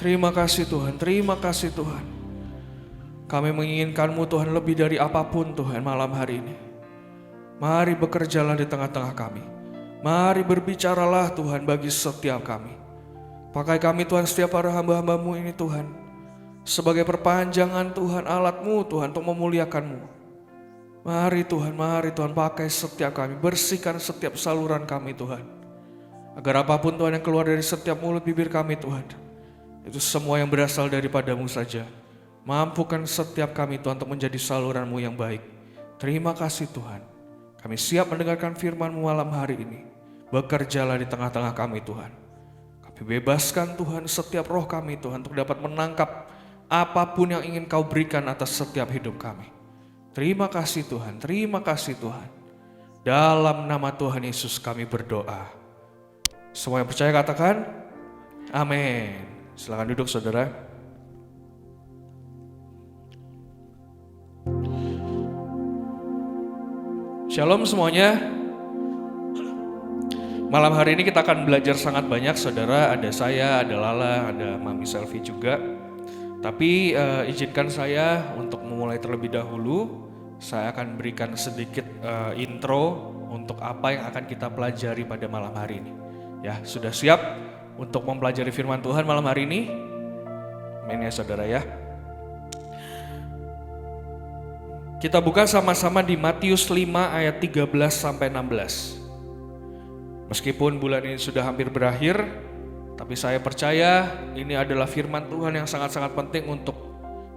Terima kasih Tuhan, terima kasih Tuhan. Kami menginginkan-Mu Tuhan lebih dari apapun Tuhan malam hari ini. Mari bekerjalah di tengah-tengah kami. Mari berbicaralah Tuhan bagi setiap kami. Pakai kami Tuhan setiap para hamba-hamba-Mu ini Tuhan. Sebagai perpanjangan Tuhan, alat-Mu Tuhan untuk memuliakan-Mu. Mari Tuhan pakai setiap kami. Bersihkan setiap saluran kami Tuhan. Agar apapun Tuhan yang keluar dari setiap mulut bibir kami Tuhan, itu semua yang berasal daripada-Mu saja. Mampukan setiap kami Tuhan untuk menjadi saluran-Mu yang baik. Terima kasih Tuhan. Kami siap mendengarkan firman-Mu malam hari ini. Bekerjalah di tengah-tengah kami Tuhan. Kami bebaskan Tuhan setiap roh kami Tuhan untuk dapat menangkap apapun yang ingin Kau berikan atas setiap hidup kami. Terima kasih Tuhan, terima kasih Tuhan. Dalam nama Tuhan Yesus kami berdoa. Semua yang percaya katakan, amin. Silakan duduk saudara. Shalom semuanya. Malam hari ini kita akan belajar sangat banyak saudara. Ada saya, ada Lala, ada Mami Selvi juga. Tapi izinkan saya untuk memulai terlebih dahulu. Saya akan berikan sedikit intro untuk apa yang akan kita pelajari pada malam hari ini. Ya, sudah siap untuk mempelajari firman Tuhan malam hari ini? Amin ya saudara ya. Kita buka sama-sama di Matius 5 ayat 13 sampai 16. Meskipun bulan ini sudah hampir berakhir, tapi saya percaya ini adalah firman Tuhan yang sangat-sangat penting untuk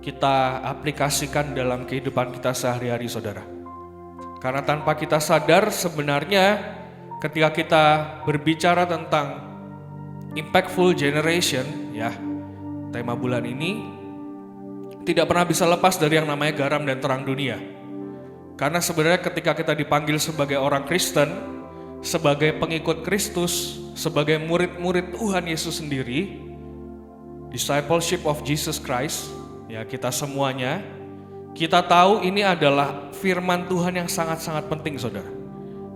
kita aplikasikan dalam kehidupan kita sehari-hari saudara. Karena tanpa kita sadar sebenarnya ketika kita berbicara tentang impactful generation ya, tema bulan ini tidak pernah bisa lepas dari yang namanya garam dan terang dunia. Karena sebenarnya ketika kita dipanggil sebagai orang Kristen, sebagai pengikut Kristus, sebagai murid-murid Tuhan Yesus sendiri, discipleship of Jesus Christ, ya kita semuanya, kita tahu ini adalah firman Tuhan yang sangat-sangat penting saudara.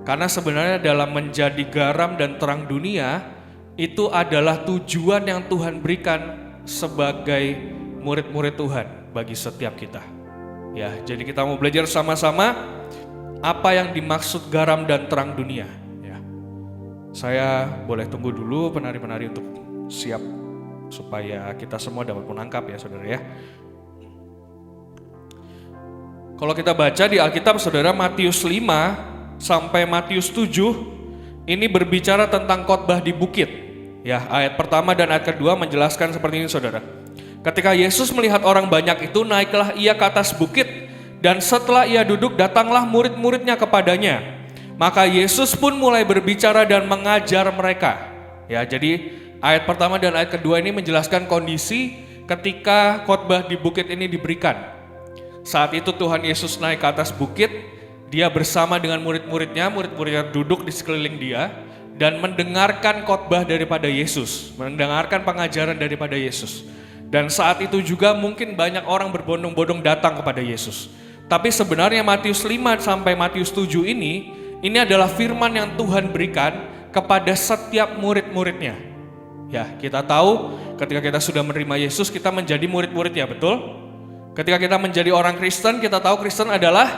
Karena sebenarnya dalam menjadi garam dan terang dunia, itu adalah tujuan yang Tuhan berikan sebagai murid-murid Tuhan bagi setiap kita. Ya, jadi kita mau belajar sama-sama apa yang dimaksud garam dan terang dunia. Ya, saya boleh tunggu dulu penari-penari untuk siap supaya kita semua dapat menangkap ya saudara ya. Kalau kita baca di Alkitab saudara, Matius 5 sampai Matius 7 ini berbicara tentang khotbah di bukit. Ya, ayat pertama dan ayat kedua menjelaskan seperti ini saudara. Ketika Yesus melihat orang banyak itu, naiklah ia ke atas bukit, dan setelah ia duduk, datanglah murid-muridnya kepadanya. Maka Yesus pun mulai berbicara dan mengajar mereka. Ya, jadi ayat pertama dan ayat kedua ini menjelaskan kondisi ketika khotbah di bukit ini diberikan. Saat itu Tuhan Yesus naik ke atas bukit, dia bersama dengan murid-muridnya duduk di sekeliling dia, dan mendengarkan khotbah daripada Yesus, mendengarkan pengajaran daripada Yesus. Dan saat itu juga mungkin banyak orang berbondong-bondong datang kepada Yesus. Tapi sebenarnya Matius 5 sampai Matius 7 ini adalah firman yang Tuhan berikan kepada setiap murid-muridnya. Ya, kita tahu ketika kita sudah menerima Yesus, kita menjadi murid-muridnya, betul? Ketika kita menjadi orang Kristen, kita tahu Kristen adalah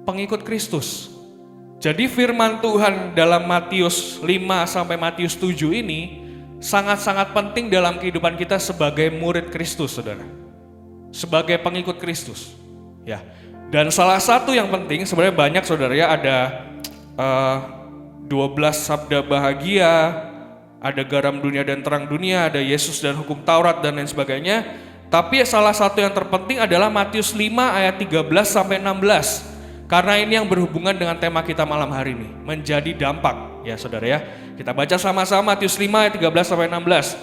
pengikut Kristus. Jadi firman Tuhan dalam Matius 5 sampai Matius 7 ini sangat-sangat penting dalam kehidupan kita sebagai murid Kristus, saudara. Sebagai pengikut Kristus. Ya. Dan salah satu yang penting, sebenarnya banyak saudara ya, ada 12 sabda bahagia, ada garam dunia dan terang dunia, ada Yesus dan hukum Taurat dan lain sebagainya. Tapi salah satu yang terpenting adalah Matius 5 ayat 13 sampai 16. Karena ini yang berhubungan dengan tema kita malam hari ini, menjadi dampak. Ya saudara ya, kita baca sama-sama Matius 5 ayat 13 sampai 16.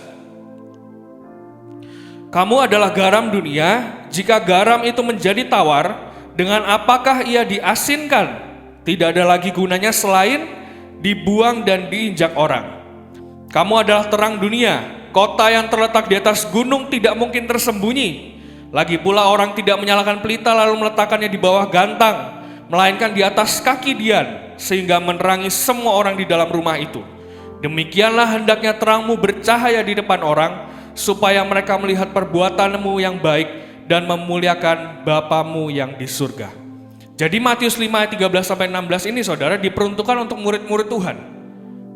Kamu adalah garam dunia, jika garam itu menjadi tawar, dengan apakah ia diasinkan? Tidak ada lagi gunanya selain dibuang dan diinjak orang. Kamu adalah terang dunia, kota yang terletak di atas gunung tidak mungkin tersembunyi. Lagi pula orang tidak menyalakan pelita lalu meletakkannya di bawah gantang, melainkan di atas kaki dian, sehingga menerangi semua orang di dalam rumah itu. Demikianlah hendaknya terangmu bercahaya di depan orang, supaya mereka melihat perbuatanmu yang baik dan memuliakan Bapamu yang di surga. Jadi Matius 5 ayat 13-16 ini saudara diperuntukkan untuk murid-murid Tuhan.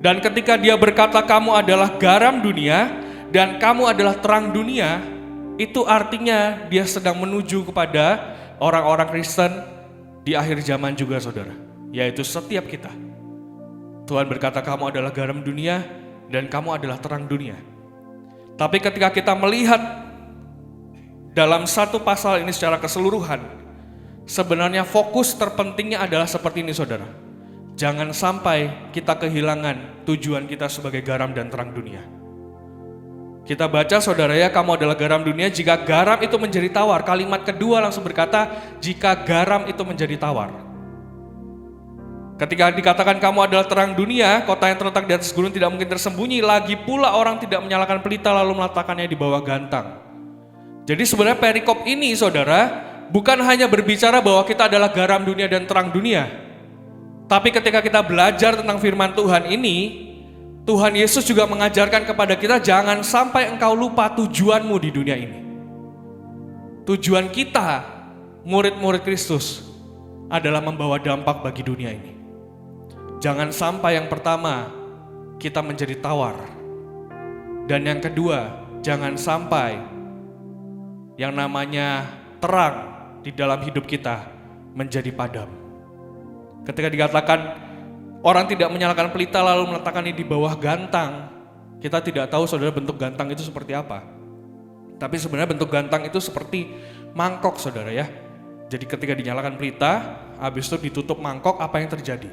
Dan ketika dia berkata kamu adalah garam dunia dan kamu adalah terang dunia, itu artinya dia sedang menuju kepada orang-orang Kristen di akhir zaman juga saudara, yaitu setiap kita. Tuhan berkata kamu adalah garam dunia dan kamu adalah terang dunia. Tapi ketika kita melihat dalam satu pasal ini secara keseluruhan, sebenarnya fokus terpentingnya adalah seperti ini saudara. Jangan sampai kita kehilangan tujuan kita sebagai garam dan terang dunia. Kita baca saudara ya, kamu adalah garam dunia jika garam itu menjadi tawar. Kalimat kedua langsung berkata, jika garam itu menjadi tawar. Ketika dikatakan kamu adalah terang dunia, kota yang terletak di atas gunung tidak mungkin tersembunyi. Lagi pula orang tidak menyalakan pelita lalu meletakkannya di bawah gantang. Jadi sebenarnya perikop ini saudara, bukan hanya berbicara bahwa kita adalah garam dunia dan terang dunia. Tapi ketika kita belajar tentang firman Tuhan ini, Tuhan Yesus juga mengajarkan kepada kita jangan sampai engkau lupa tujuanmu di dunia ini. Tujuan kita, murid-murid Kristus, adalah membawa dampak bagi dunia ini. Jangan sampai yang pertama, kita menjadi tawar. Dan yang kedua, jangan sampai yang namanya terang di dalam hidup kita menjadi padam. Ketika dikatakan orang tidak menyalakan pelita lalu meletakkannya di bawah gantang, kita tidak tahu saudara bentuk gantang itu seperti apa. Tapi sebenarnya bentuk gantang itu seperti mangkok saudara ya. Jadi ketika dinyalakan pelita, habis itu ditutup mangkok, apa yang terjadi?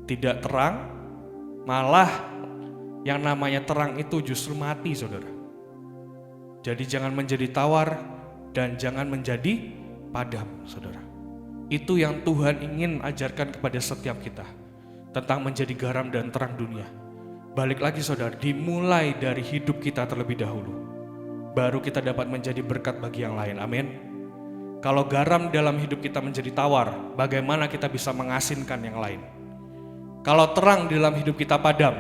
Tidak terang, malah yang namanya terang itu justru mati saudara. Jadi jangan menjadi tawar dan jangan menjadi padam saudara. Itu yang Tuhan ingin ajarkan kepada setiap kita tentang menjadi garam dan terang dunia. Balik lagi saudara, dimulai dari hidup kita terlebih dahulu, baru kita dapat menjadi berkat bagi yang lain. Amin. Kalau garam dalam hidup kita menjadi tawar, bagaimana kita bisa mengasinkan yang lain? Kalau terang dalam hidup kita padam,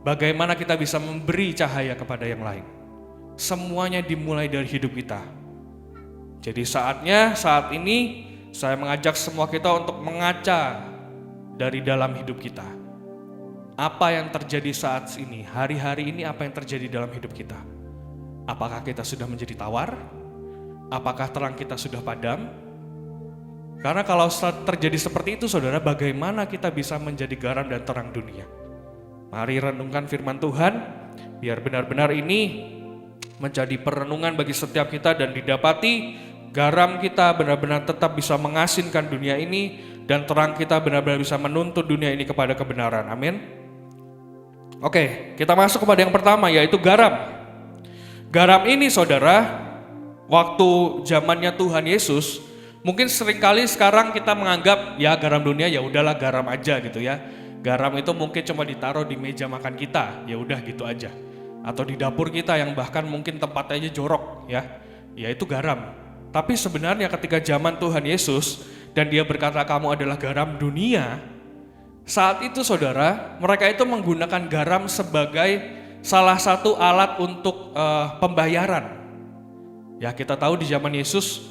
bagaimana kita bisa memberi cahaya kepada yang lain? Semuanya dimulai dari hidup kita. Jadi saat ini saya mengajak semua kita untuk mengaca dari dalam hidup kita. Apa yang terjadi saat ini, hari-hari ini apa yang terjadi dalam hidup kita? Apakah kita sudah menjadi tawar? Apakah terang kita sudah padam? Karena kalau terjadi seperti itu saudara, bagaimana kita bisa menjadi garam dan terang dunia? Mari renungkan firman Tuhan, biar benar-benar ini menjadi perenungan bagi setiap kita dan didapati garam kita benar-benar tetap bisa mengasinkan dunia ini dan terang kita benar-benar bisa menuntun dunia ini kepada kebenaran. Amin. Oke, kita masuk kepada yang pertama yaitu garam. Garam ini saudara, waktu zamannya Tuhan Yesus, mungkin seringkali sekarang kita menganggap ya garam dunia ya udahlah garam aja gitu ya. Garam itu mungkin cuma ditaruh di meja makan kita, ya udah gitu aja. Atau di dapur kita yang bahkan mungkin tempatnya aja jorok ya. Ya itu garam. Tapi sebenarnya ketika zaman Tuhan Yesus dan dia berkata kamu adalah garam dunia, saat itu saudara, mereka itu menggunakan garam sebagai salah satu alat untuk pembayaran. Ya kita tahu di zaman Yesus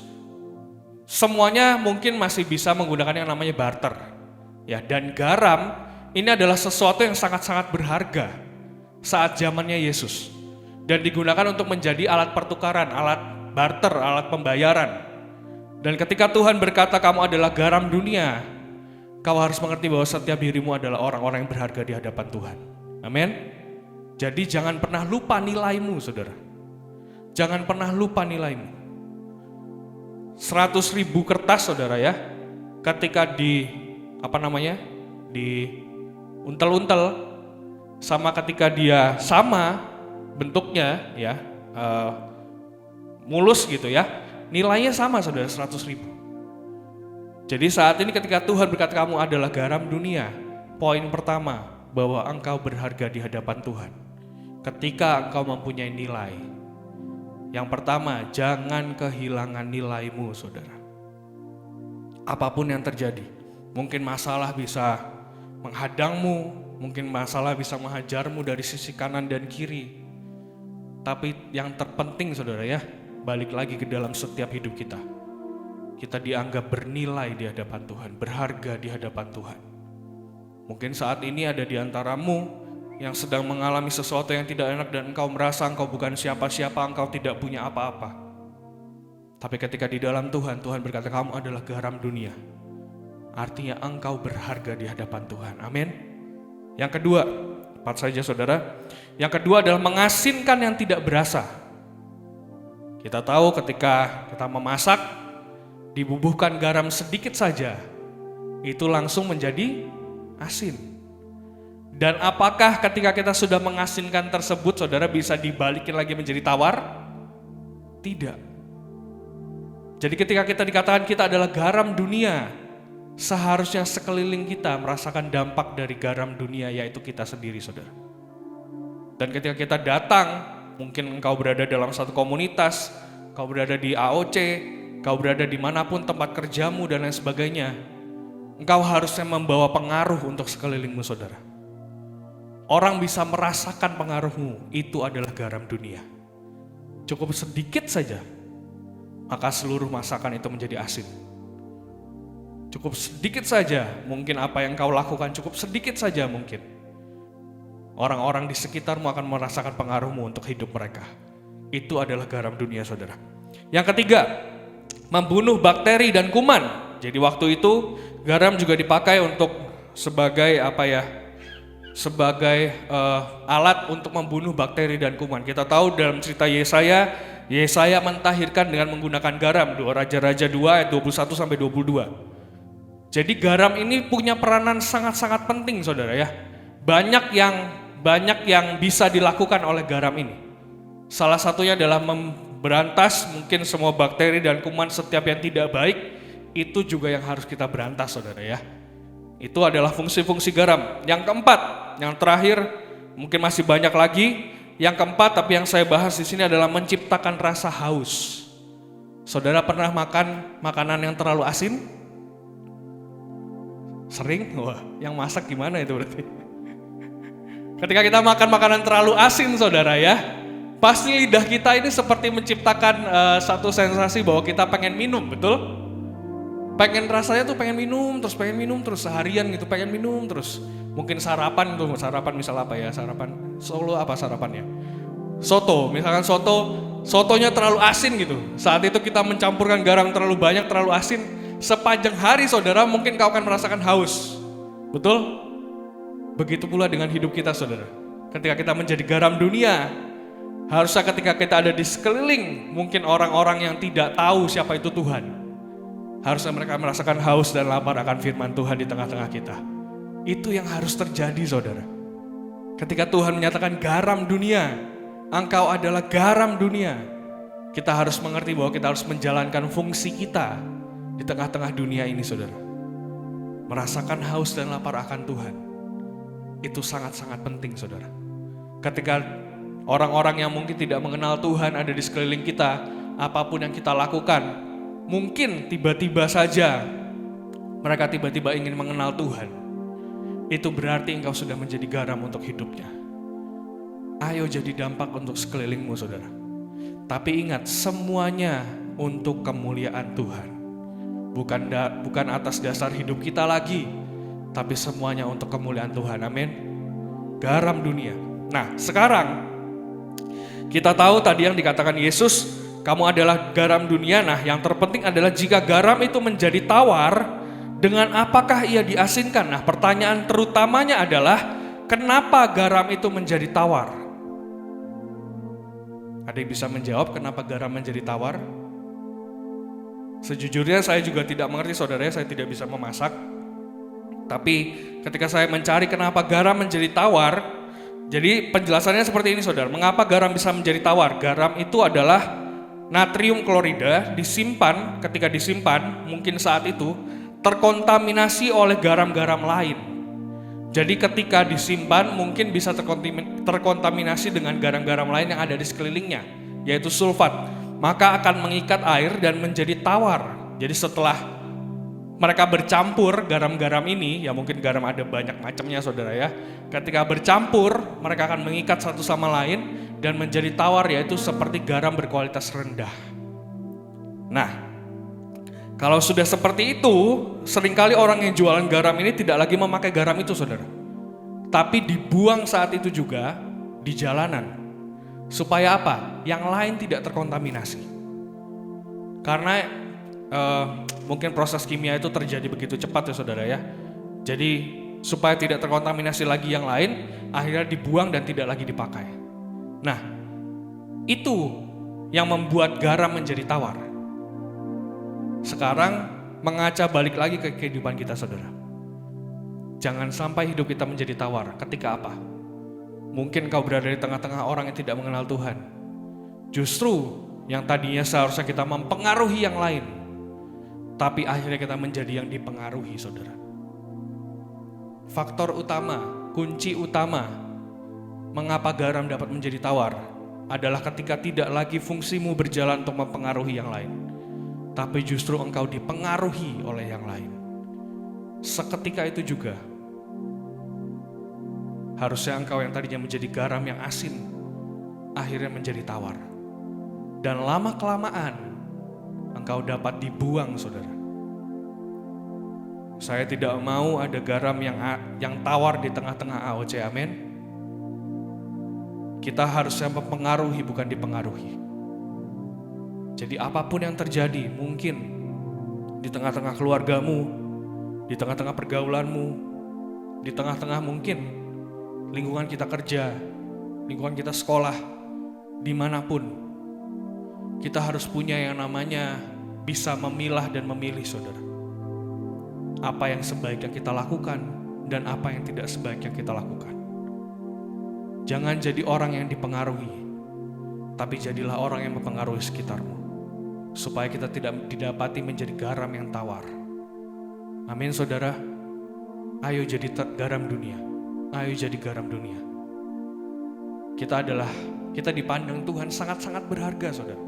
semuanya mungkin masih bisa menggunakan yang namanya barter. Ya, dan garam ini adalah sesuatu yang sangat-sangat berharga saat zamannya Yesus. Dan digunakan untuk menjadi alat pertukaran, alat barter, alat pembayaran. Dan ketika Tuhan berkata kamu adalah garam dunia, kau harus mengerti bahwa setiap dirimu adalah orang-orang yang berharga di hadapan Tuhan. Amin. Jadi jangan pernah lupa nilaimu saudara. Jangan pernah lupa nilaimu. 100.000 kertas saudara ya, ketika di untel-untel sama ketika dia sama bentuknya ya, mulus gitu ya, nilainya sama saudara 100.000. Jadi saat ini ketika Tuhan berkata kamu adalah garam dunia, poin pertama bahwa engkau berharga di hadapan Tuhan. Ketika engkau mempunyai nilai, yang pertama jangan kehilangan nilaimu saudara. Apapun yang terjadi, mungkin masalah bisa menghadangmu, mungkin masalah bisa menghajarmu dari sisi kanan dan kiri. Tapi yang terpenting saudara ya, balik lagi ke dalam setiap hidup kita. Kita dianggap bernilai di hadapan Tuhan, berharga di hadapan Tuhan. Mungkin saat ini ada di antaramu yang sedang mengalami sesuatu yang tidak enak dan engkau merasa engkau bukan siapa-siapa, engkau tidak punya apa-apa. Tapi ketika di dalam Tuhan, Tuhan berkata kamu adalah garam dunia. Artinya engkau berharga di hadapan Tuhan. Amin. Yang kedua, cepat saja saudara. Yang kedua adalah mengasinkan yang tidak berasa. Kita tahu ketika kita memasak, dibubuhkan garam sedikit saja, itu langsung menjadi asin. Dan apakah ketika kita sudah mengasinkan tersebut, saudara bisa dibalikin lagi menjadi tawar? Tidak. Jadi ketika kita dikatakan kita adalah garam dunia, seharusnya sekeliling kita merasakan dampak dari garam dunia, yaitu kita sendiri, saudara. Dan ketika kita datang, mungkin engkau berada dalam satu komunitas, kau berada di AOC, kau berada dimanapun tempat kerjamu dan lain sebagainya, engkau harusnya membawa pengaruh untuk sekelilingmu, saudara. Orang bisa merasakan pengaruhmu, itu adalah garam dunia. Cukup sedikit saja, maka seluruh masakan itu menjadi asin. Cukup sedikit saja, mungkin apa yang kau lakukan cukup sedikit saja mungkin. Orang-orang di sekitarmu akan merasakan pengaruhmu untuk hidup mereka. Itu adalah garam dunia, saudara. Yang ketiga, membunuh bakteri dan kuman. Jadi waktu itu garam juga dipakai untuk sebagai alat untuk membunuh bakteri dan kuman. Kita tahu dalam cerita Yesaya mentahirkan dengan menggunakan garam. 2 Raja-Raja 2 ayat 21 sampai 22. Jadi garam ini punya peranan sangat-sangat penting, saudara ya. Banyak yang bisa dilakukan oleh garam ini. Salah satunya adalah memberantas mungkin semua bakteri dan kuman setiap yang tidak baik. Itu juga yang harus kita berantas, saudara ya. Itu adalah fungsi-fungsi garam. Yang keempat, yang terakhir, mungkin masih banyak lagi. Yang keempat, tapi yang saya bahas di sini adalah menciptakan rasa haus. Saudara pernah makan makanan yang terlalu asin? Sering? Wah, yang masak gimana itu berarti? Ketika kita makan makanan terlalu asin, saudara ya, pasti lidah kita ini seperti menciptakan satu sensasi bahwa kita pengen minum, betul? Rasanya tuh pengen minum terus seharian gitu, pengen minum terus. Mungkin sarapan misal apa ya, sarapan Solo apa sarapannya? Soto, misalkan sotonya terlalu asin gitu. Saat itu kita mencampurkan garam terlalu banyak, terlalu asin. Sepanjang hari saudara mungkin kau akan merasakan haus, betul? Begitu pula dengan hidup kita, saudara. Ketika kita menjadi garam dunia, harusnya ketika kita ada di sekeliling, mungkin orang-orang yang tidak tahu siapa itu Tuhan, harusnya mereka merasakan haus dan lapar akan firman Tuhan di tengah-tengah kita. Itu yang harus terjadi, saudara. Ketika Tuhan menyatakan garam dunia, engkau adalah garam dunia, kita harus mengerti bahwa kita harus menjalankan fungsi kita di tengah-tengah dunia ini, saudara. Merasakan haus dan lapar akan Tuhan. Itu sangat-sangat penting, saudara. Ketika orang-orang yang mungkin tidak mengenal Tuhan ada di sekeliling kita, apapun yang kita lakukan, mungkin tiba-tiba saja mereka tiba-tiba ingin mengenal Tuhan. Itu berarti engkau sudah menjadi garam untuk hidupnya. Ayo jadi dampak untuk sekelilingmu, saudara. Tapi ingat, semuanya untuk kemuliaan Tuhan. Bukan atas dasar hidup kita lagi, tapi semuanya untuk kemuliaan Tuhan. Amin. Garam dunia. Nah, sekarang kita tahu tadi yang dikatakan Yesus, kamu adalah garam dunia. Nah, yang terpenting adalah jika garam itu menjadi tawar, dengan apakah ia diasinkan? Nah, pertanyaan terutamanya adalah kenapa garam itu menjadi tawar? Ada yang bisa menjawab kenapa garam menjadi tawar? Sejujurnya saya juga tidak mengerti, saudara, saya tidak bisa memasak. Tapi ketika saya mencari kenapa garam menjadi tawar, jadi penjelasannya seperti ini, saudara. Mengapa garam bisa menjadi tawar? Garam itu adalah natrium klorida disimpan, ketika disimpan mungkin saat itu terkontaminasi oleh garam-garam lain. Jadi ketika disimpan mungkin bisa terkontaminasi dengan garam-garam lain yang ada di sekelilingnya, yaitu sulfat. Maka akan mengikat air dan menjadi tawar. Jadi setelah mereka bercampur garam-garam ini, ya mungkin garam ada banyak macamnya saudara ya. Ketika bercampur, mereka akan mengikat satu sama lain dan menjadi tawar, yaitu seperti garam berkualitas rendah. Nah, kalau sudah seperti itu, seringkali orang yang jualan garam ini tidak lagi memakai garam itu saudara. Tapi dibuang saat itu juga di jalanan. Supaya apa? Yang lain tidak terkontaminasi. Karena mungkin proses kimia itu terjadi begitu cepat ya saudara ya. Jadi supaya tidak terkontaminasi lagi yang lain, akhirnya dibuang dan tidak lagi dipakai. Nah, itu yang membuat garam menjadi tawar. Sekarang mengaca balik lagi ke kehidupan kita saudara. Jangan sampai hidup kita menjadi tawar. Ketika apa? Mungkin kau berada di tengah-tengah orang yang tidak mengenal Tuhan. Justru yang tadinya seharusnya kita mempengaruhi yang lain, tapi akhirnya kita menjadi yang dipengaruhi saudara. Faktor utama, kunci utama mengapa garam dapat menjadi tawar adalah ketika tidak lagi fungsimu berjalan untuk mempengaruhi yang lain, tapi justru engkau dipengaruhi oleh yang lain. Seketika itu juga harusnya engkau yang tadinya menjadi garam yang asin akhirnya menjadi tawar. Dan lama-kelamaan engkau dapat dibuang saudara. Saya tidak mau ada garam yang tawar di tengah-tengah AOC, amin. Kita harusnya mempengaruhi bukan dipengaruhi. Jadi apapun yang terjadi, mungkin di tengah-tengah keluargamu, di tengah-tengah pergaulanmu, di tengah-tengah mungkin lingkungan kita kerja, lingkungan kita sekolah, dimanapun, kita harus punya yang namanya bisa memilah dan memilih saudara. Apa yang sebaiknya kita lakukan dan apa yang tidak sebaiknya kita lakukan. Jangan jadi orang yang dipengaruhi, tapi jadilah orang yang mempengaruhi sekitarmu. Supaya kita tidak didapati menjadi garam yang tawar. Amin saudara. Ayo jadi garam dunia. Ayo jadi garam dunia. Kita dipandang Tuhan sangat-sangat berharga saudara.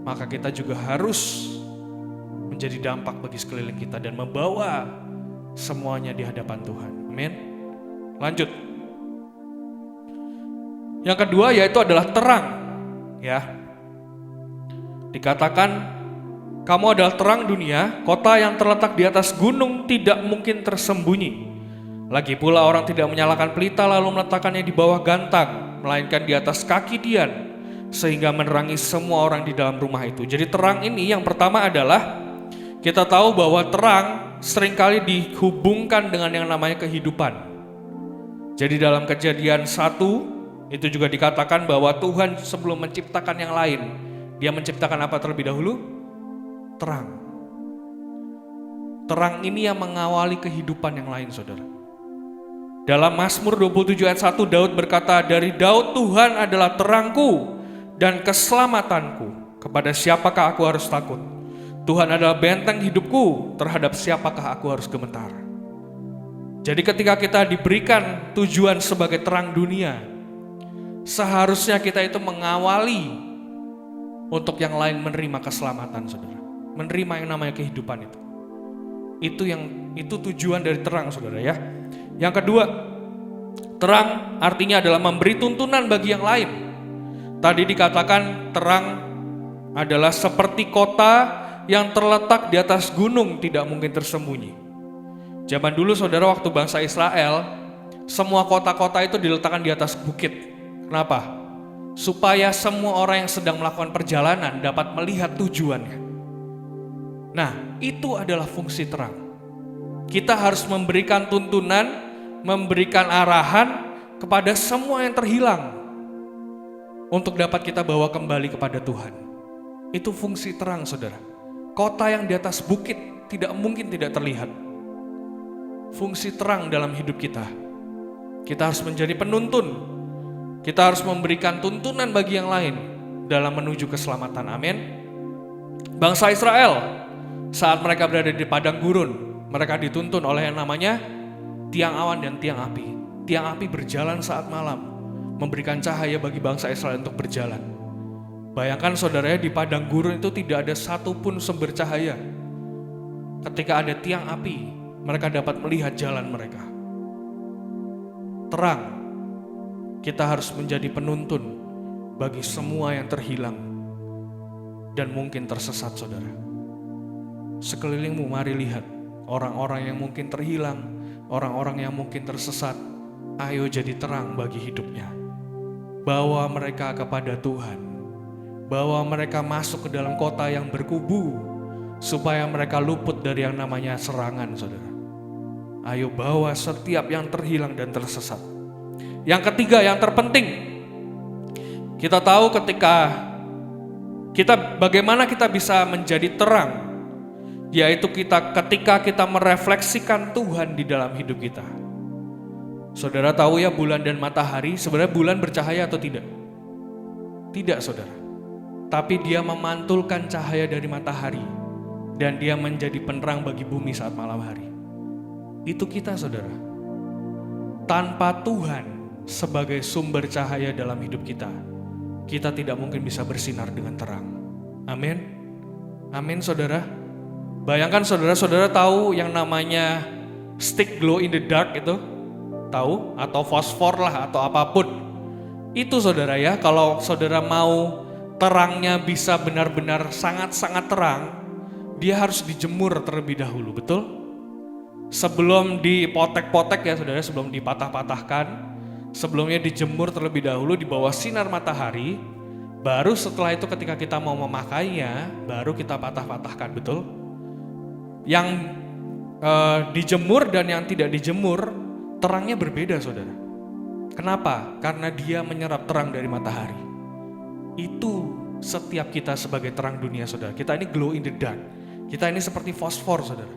Maka kita juga harus menjadi dampak bagi sekeliling kita dan membawa semuanya di hadapan Tuhan. Amin. Lanjut. Yang kedua yaitu adalah terang. Ya. Dikatakan kamu adalah terang dunia, kota yang terletak di atas gunung tidak mungkin tersembunyi. Lagi pula orang tidak menyalakan pelita lalu meletakkannya di bawah gantang, melainkan di atas kaki dian, sehingga menerangi semua orang di dalam rumah itu. Jadi terang ini yang pertama adalah kita tahu bahwa terang seringkali dihubungkan dengan yang namanya kehidupan. Jadi dalam Kejadian 1 itu juga dikatakan bahwa Tuhan sebelum menciptakan yang lain, Dia menciptakan apa terlebih dahulu? Terang. Terang ini yang mengawali kehidupan yang lain saudara. Dalam Mazmur 27 ayat 1 Daud berkata, dari Daud Tuhan adalah terangku dan keselamatanku, kepada siapakah aku harus takut? Tuhan adalah benteng hidupku, terhadap siapakah aku harus gemetar? Jadi ketika kita diberikan tujuan sebagai terang dunia, seharusnya kita itu mengawali untuk yang lain menerima keselamatan saudara. Menerima yang namanya kehidupan itu. Itu tujuan dari terang saudara ya. Yang kedua, terang artinya adalah memberi tuntunan bagi yang lain. Tadi dikatakan terang adalah seperti kota yang terletak di atas gunung tidak mungkin tersembunyi. Zaman dulu saudara waktu bangsa Israel, semua kota-kota itu diletakkan di atas bukit. Kenapa? Supaya semua orang yang sedang melakukan perjalanan dapat melihat tujuannya. Nah, itu adalah fungsi terang. Kita harus memberikan tuntunan, memberikan arahan kepada semua yang terhilang untuk dapat kita bawa kembali kepada Tuhan. Itu fungsi terang saudara. Kota yang di atas bukit tidak mungkin tidak terlihat. Fungsi terang dalam hidup kita. Kita harus menjadi penuntun. Kita harus memberikan tuntunan bagi yang lain dalam menuju keselamatan. Amin. Bangsa Israel saat mereka berada di padang gurun, mereka dituntun oleh yang namanya tiang awan dan tiang api. Tiang api berjalan saat malam, memberikan cahaya bagi bangsa Israel untuk berjalan. Bayangkan saudaranya di padang gurun itu tidak ada satupun sumber cahaya. Ketika ada tiang api, mereka dapat melihat jalan mereka. Terang, kita harus menjadi penuntun bagi semua yang terhilang dan mungkin tersesat, saudara. Sekelilingmu mari lihat orang-orang yang mungkin terhilang, orang-orang yang mungkin tersesat. Ayo jadi terang bagi hidupnya. Bawa mereka kepada Tuhan. Bawa mereka masuk ke dalam kota yang berkubu, supaya mereka luput dari yang namanya serangan, saudara. Ayo bawa setiap yang terhilang dan tersesat. Yang ketiga, yang terpenting, kita tahu bagaimana kita bisa menjadi terang, yaitu ketika kita merefleksikan Tuhan di dalam hidup kita. Saudara tahu ya, bulan dan matahari, sebenarnya bulan bercahaya atau tidak? Tidak, saudara. Tapi dia memantulkan cahaya dari matahari dan dia menjadi penerang bagi bumi saat malam hari. Itu kita, saudara. Tanpa Tuhan sebagai sumber cahaya dalam hidup kita, kita tidak mungkin bisa bersinar dengan terang. Amin. Amin, saudara. Bayangkan saudara-saudara tahu yang namanya stick glow in the dark itu? Tahu? Atau fosfor lah atau apapun. Itu saudara ya, kalau saudara mau terangnya bisa benar-benar sangat-sangat terang, dia harus dijemur terlebih dahulu, betul? Sebelum dipotek-potek ya saudara, sebelum dipatah-patahkan, sebelumnya dijemur terlebih dahulu di bawah sinar matahari, baru setelah itu ketika kita mau memakainya, baru kita patah-patahkan, betul? Yang dijemur dan yang tidak dijemur, terangnya berbeda, saudara. Kenapa? Karena dia menyerap terang dari matahari. Itu setiap kita sebagai terang dunia, saudara. Kita ini glow in the dark. Kita ini seperti fosfor, saudara.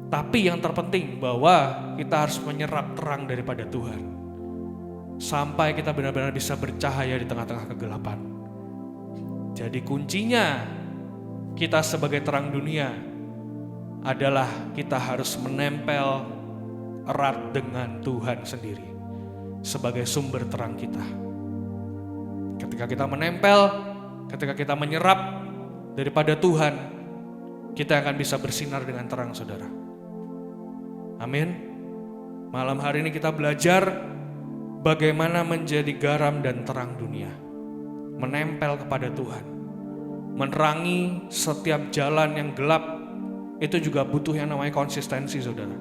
Tapi yang terpenting bahwa kita harus menyerap terang daripada Tuhan. Sampai kita benar-benar bisa bercahaya di tengah-tengah kegelapan. Jadi kuncinya kita sebagai terang dunia adalah kita harus menempel erat dengan Tuhan sendiri sebagai sumber terang kita. Ketika kita menempel, ketika kita menyerap daripada Tuhan, kita akan bisa bersinar dengan terang, saudara. Amin. Malam hari ini kita belajar bagaimana menjadi garam dan terang dunia. Menempel kepada Tuhan. Menerangi setiap jalan yang gelap, itu juga butuh yang namanya konsistensi, saudara.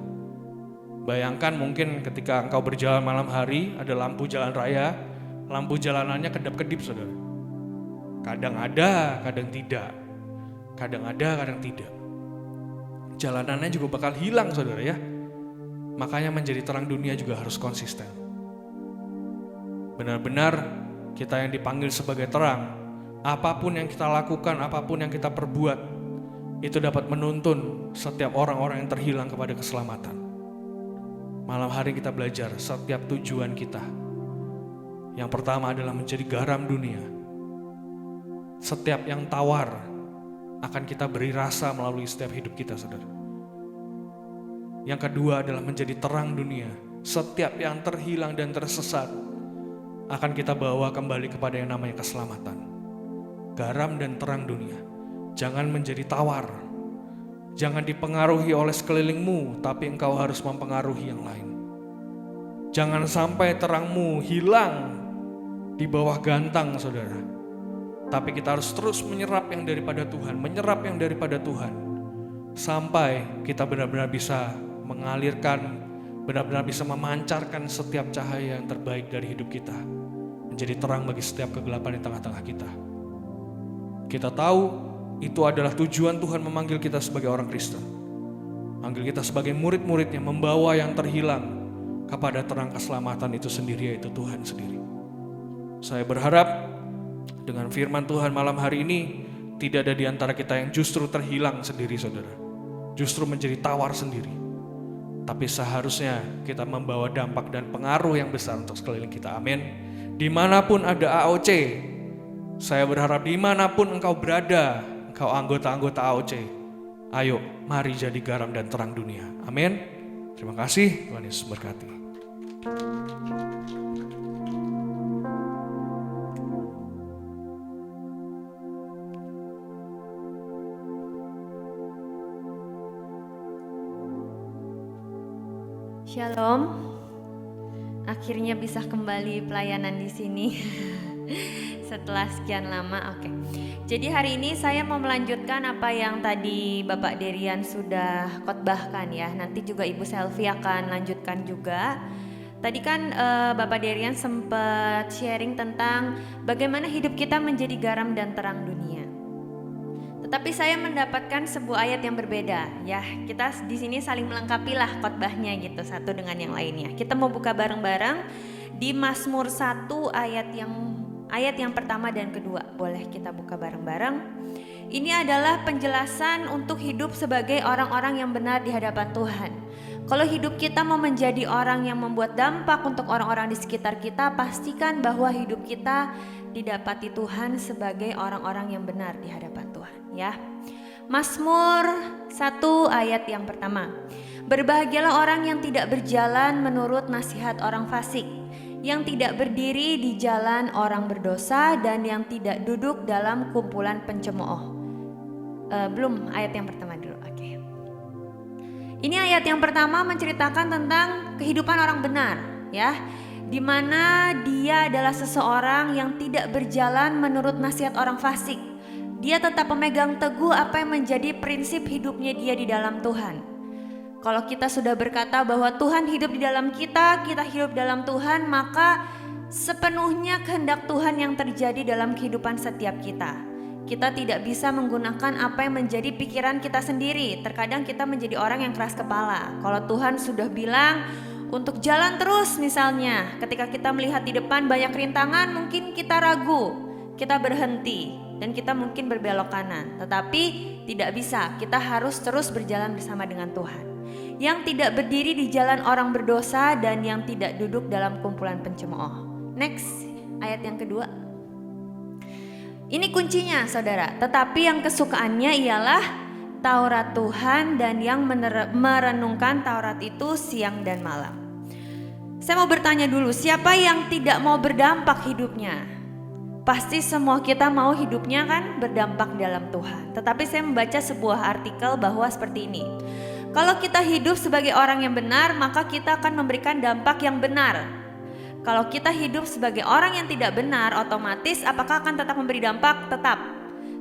Bayangkan mungkin ketika engkau berjalan malam hari, ada lampu jalan raya, lampu jalanannya kedap-kedip, saudara. Kadang ada, kadang tidak. Kadang ada, kadang tidak. Jalanannya juga bakal hilang, saudara ya. Makanya menjadi terang dunia juga harus konsisten. Benar-benar kita yang dipanggil sebagai terang, apapun yang kita lakukan, apapun yang kita perbuat, itu dapat menuntun setiap orang-orang yang terhilang kepada keselamatan. Malam hari kita belajar setiap tujuan kita. Yang pertama adalah menjadi garam dunia. Setiap yang tawar akan kita beri rasa melalui setiap hidup kita, saudara. Yang kedua adalah menjadi terang dunia. Setiap yang terhilang dan tersesat akan kita bawa kembali kepada yang namanya keselamatan. Garam dan terang dunia. Jangan menjadi tawar. Jangan dipengaruhi oleh sekelilingmu, tapi engkau harus mempengaruhi yang lain. Jangan sampai terangmu hilang di bawah gantang, saudara. Tapi kita harus terus menyerap yang daripada Tuhan, menyerap yang daripada Tuhan. Sampai kita benar-benar bisa mengalirkan, benar-benar bisa memancarkan setiap cahaya yang terbaik dari hidup kita. Menjadi terang bagi setiap kegelapan di tengah-tengah kita. Kita tahu itu adalah tujuan Tuhan memanggil kita sebagai orang Kristen. Manggil kita sebagai murid-muridnya, membawa yang terhilang kepada terang keselamatan itu sendiri, yaitu Tuhan sendiri. Saya berharap dengan firman Tuhan malam hari ini, tidak ada di antara kita yang justru terhilang sendiri, saudara. Justru menjadi tawar sendiri. Tapi seharusnya kita membawa dampak dan pengaruh yang besar untuk sekeliling kita. Amin. Dimanapun ada AOC, saya berharap dimanapun engkau berada, engkau anggota-anggota AOC, ayo mari jadi garam dan terang dunia. Amin. Terima kasih, Tuhan Yesus berkati. Shalom. Akhirnya bisa kembali pelayanan di sini setelah sekian lama. Oke. Jadi hari ini saya mau melanjutkan apa yang tadi Bapak Derian sudah khotbahkan ya. Nanti juga Ibu Selvi akan lanjutkan juga. Tadi kan Bapak Derian sempat sharing tentang bagaimana hidup kita menjadi garam dan terang dunia. Tetapi saya mendapatkan sebuah ayat yang berbeda ya. Kita di sini saling melengkapi lah khotbahnya gitu, satu dengan yang lainnya. Kita mau buka bareng-bareng di Mazmur 1 ayat yang pertama dan kedua. Boleh kita buka bareng-bareng. Ini adalah penjelasan untuk hidup sebagai orang-orang yang benar di hadapan Tuhan. Kalau hidup kita mau menjadi orang yang membuat dampak untuk orang-orang di sekitar kita, pastikan bahwa hidup kita didapati Tuhan sebagai orang-orang yang benar di hadapan Tuhan ya. Mazmur 1 ayat yang pertama. Berbahagialah orang yang tidak berjalan menurut nasihat orang fasik, yang tidak berdiri di jalan orang berdosa, dan yang tidak duduk dalam kumpulan pencemooh. Belum ayat yang pertama dulu. Oke. Ini ayat yang pertama menceritakan tentang kehidupan orang benar ya, di mana dia adalah seseorang yang tidak berjalan menurut nasihat orang fasik. Dia tetap memegang teguh apa yang menjadi prinsip hidupnya dia di dalam Tuhan. Kalau kita sudah berkata bahwa Tuhan hidup di dalam kita, kita hidup dalam Tuhan, maka sepenuhnya kehendak Tuhan yang terjadi dalam kehidupan setiap kita. Kita tidak bisa menggunakan apa yang menjadi pikiran kita sendiri. Terkadang kita menjadi orang yang keras kepala. Kalau Tuhan sudah bilang untuk jalan terus misalnya, ketika kita melihat di depan banyak rintangan, mungkin kita ragu, kita berhenti, dan kita mungkin berbelok kanan. Tetapi tidak bisa, kita harus terus berjalan bersama dengan Tuhan. Yang tidak berdiri di jalan orang berdosa, dan yang tidak duduk dalam kumpulan pencemooh. Next, ayat yang kedua. Ini kuncinya saudara, tetapi yang kesukaannya ialah Taurat Tuhan, dan yang merenungkan Taurat itu siang dan malam. Saya mau bertanya dulu, siapa yang tidak mau berdampak hidupnya? Pasti semua kita mau hidupnya kan berdampak dalam Tuhan. Tetapi saya membaca sebuah artikel bahwa seperti ini. Kalau kita hidup sebagai orang yang benar, maka kita akan memberikan dampak yang benar. Kalau kita hidup sebagai orang yang tidak benar, otomatis apakah akan tetap memberi dampak? Tetap.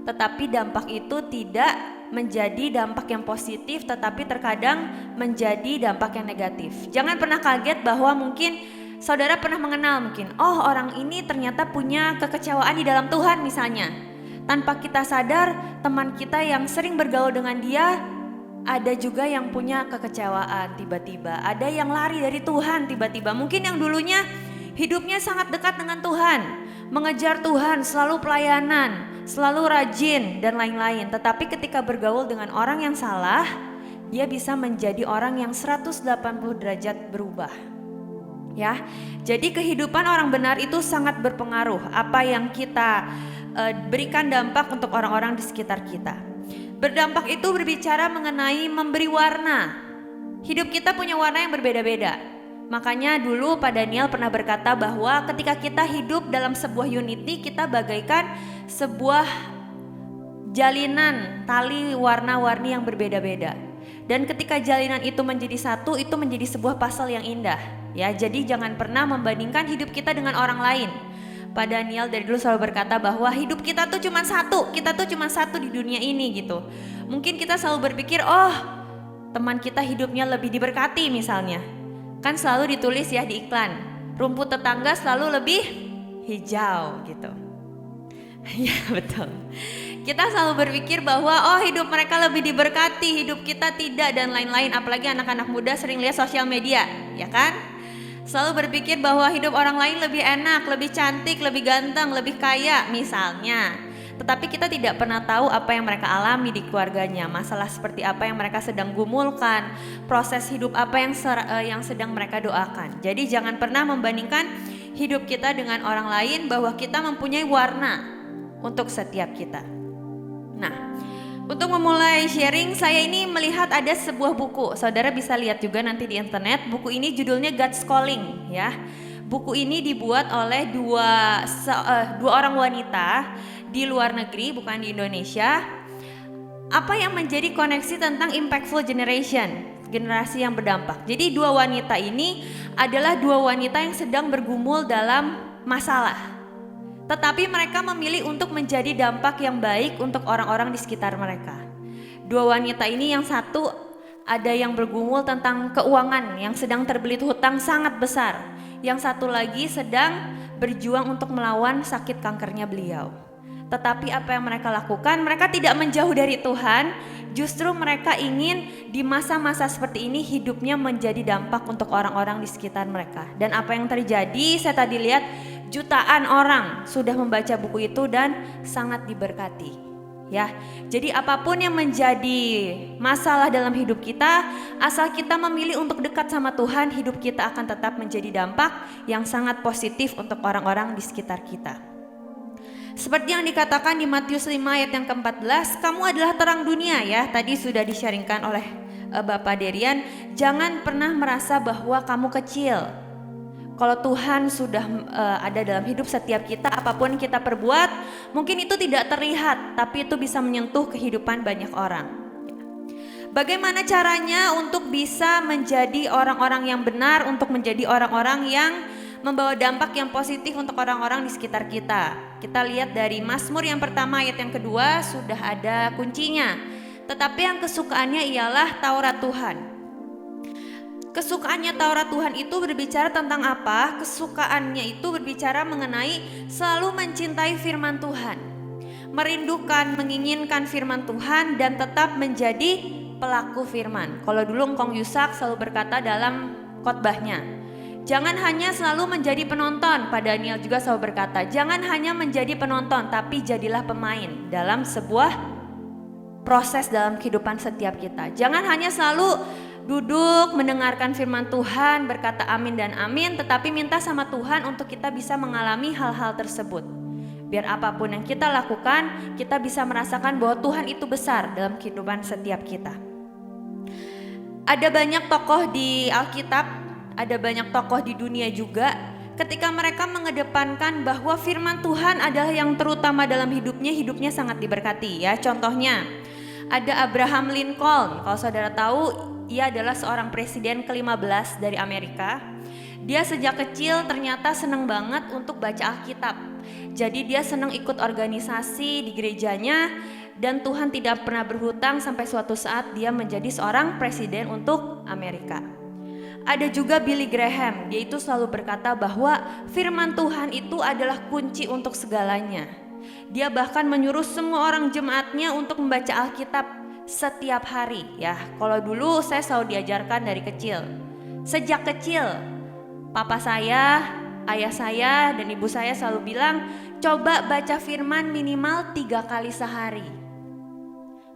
Tetapi dampak itu tidak menjadi dampak yang positif, tetapi terkadang menjadi dampak yang negatif. Jangan pernah kaget bahwa mungkin saudara pernah mengenal mungkin, oh orang ini ternyata punya kekecewaan di dalam Tuhan misalnya. Tanpa kita sadar, teman kita yang sering bergaul dengan dia, ada juga yang punya kekecewaan tiba-tiba. Ada yang lari dari Tuhan tiba-tiba. Mungkin yang dulunya hidupnya sangat dekat dengan Tuhan, mengejar Tuhan, selalu pelayanan, selalu rajin dan lain-lain. Tetapi ketika bergaul dengan orang yang salah, dia bisa menjadi orang yang 180 derajat berubah. Ya, jadi kehidupan orang benar itu sangat berpengaruh. Apa yang kita berikan dampak untuk orang-orang di sekitar kita. Berdampak itu berbicara mengenai memberi warna. Hidup kita punya warna yang berbeda-beda. Makanya dulu Pak Daniel pernah berkata bahwa ketika kita hidup dalam sebuah unity, kita bagaikan sebuah jalinan tali warna-warni yang berbeda-beda. Dan ketika jalinan itu menjadi satu, itu menjadi sebuah puzzle yang indah. Ya, jadi jangan pernah membandingkan hidup kita dengan orang lain. Pak Daniel dari dulu selalu berkata bahwa hidup kita tuh cuma satu, kita tuh cuma satu di dunia ini gitu. Mungkin kita selalu berpikir, oh teman kita hidupnya lebih diberkati misalnya. Kan selalu ditulis ya di iklan, rumput tetangga selalu lebih hijau gitu. Ya betul. Kita selalu berpikir bahwa oh hidup mereka lebih diberkati, hidup kita tidak, dan lain-lain. Apalagi anak-anak muda sering lihat sosial media, ya kan? Selalu berpikir bahwa hidup orang lain lebih enak, lebih cantik, lebih ganteng, lebih kaya misalnya. Tetapi kita tidak pernah tahu apa yang mereka alami di keluarganya, masalah seperti apa yang mereka sedang gumulkan, proses hidup apa yang sedang mereka doakan. Jadi jangan pernah membandingkan hidup kita dengan orang lain, bahwa kita mempunyai warna untuk setiap kita. Nah, untuk memulai sharing, saya ini melihat ada sebuah buku. Saudara bisa lihat juga nanti di internet. Buku ini judulnya God's Calling ya. Buku ini dibuat oleh dua orang wanita di luar negeri, bukan di Indonesia. Apa yang menjadi koneksi tentang impactful generation? generasi yang berdampak. Jadi dua wanita ini adalah dua wanita yang sedang bergumul dalam masalah. Tetapi mereka memilih untuk menjadi dampak yang baik untuk orang-orang di sekitar mereka. Dua wanita ini, yang satu ada yang bergumul tentang keuangan, yang sedang terbelit hutang sangat besar. Yang satu lagi sedang berjuang untuk melawan sakit kankernya beliau. Tetapi apa yang mereka lakukan? Mereka tidak menjauh dari Tuhan. Justru mereka ingin di masa-masa seperti ini hidupnya menjadi dampak untuk orang-orang di sekitar mereka. Dan apa yang terjadi? Saya tadi lihat jutaan orang sudah membaca buku itu dan sangat diberkati. Ya, jadi apapun yang menjadi masalah dalam hidup kita, asal kita memilih untuk dekat sama Tuhan, hidup kita akan tetap menjadi dampak yang sangat positif untuk orang-orang di sekitar kita. Seperti yang dikatakan di Matius 5 ayat yang ke-14, kamu adalah terang dunia ya. Tadi sudah di-sharingkan oleh Bapak Derian, jangan pernah merasa bahwa kamu kecil. Kalau Tuhan sudah ada dalam hidup setiap kita, apapun kita perbuat, mungkin itu tidak terlihat, tapi itu bisa menyentuh kehidupan banyak orang. Bagaimana caranya untuk bisa menjadi orang-orang yang benar, untuk menjadi orang-orang yang membawa dampak yang positif untuk orang-orang di sekitar kita? Kita lihat dari Mazmur yang pertama ayat yang kedua sudah ada kuncinya. Tetapi yang kesukaannya ialah Taurat Tuhan. Kesukaannya Taurat Tuhan itu berbicara tentang apa? Kesukaannya itu berbicara mengenai selalu mencintai firman Tuhan, merindukan, menginginkan firman Tuhan dan tetap menjadi pelaku firman. Kalau dulu Ngkong Yusak selalu berkata dalam khotbahnya, jangan hanya selalu menjadi penonton. Pak Daniel juga selalu berkata, jangan hanya menjadi penonton, tapi jadilah pemain dalam sebuah proses dalam kehidupan setiap kita. Jangan hanya selalu duduk mendengarkan firman Tuhan, berkata amin dan amin, tetapi minta sama Tuhan untuk kita bisa mengalami hal-hal tersebut. Biar apapun yang kita lakukan, kita bisa merasakan bahwa Tuhan itu besar dalam kehidupan setiap kita. Ada banyak tokoh di Alkitab, ada banyak tokoh di dunia juga, ketika mereka mengedepankan bahwa firman Tuhan adalah yang terutama dalam hidupnya, hidupnya sangat diberkati ya. Contohnya ada Abraham Lincoln. Kalau saudara tahu, ia adalah seorang presiden ke-15 dari Amerika. Dia sejak kecil ternyata senang banget untuk baca Alkitab. Jadi dia senang ikut organisasi di gerejanya, dan Tuhan tidak pernah berhutang sampai suatu saat dia menjadi seorang presiden untuk Amerika. Ada juga Billy Graham, dia itu selalu berkata bahwa firman Tuhan itu adalah kunci untuk segalanya. Dia bahkan menyuruh semua orang jemaatnya untuk membaca Alkitab setiap hari ya. Kalau dulu saya selalu diajarkan dari kecil. Sejak kecil, papa saya, ayah saya, dan ibu saya selalu bilang, coba baca firman minimal 3 kali sehari.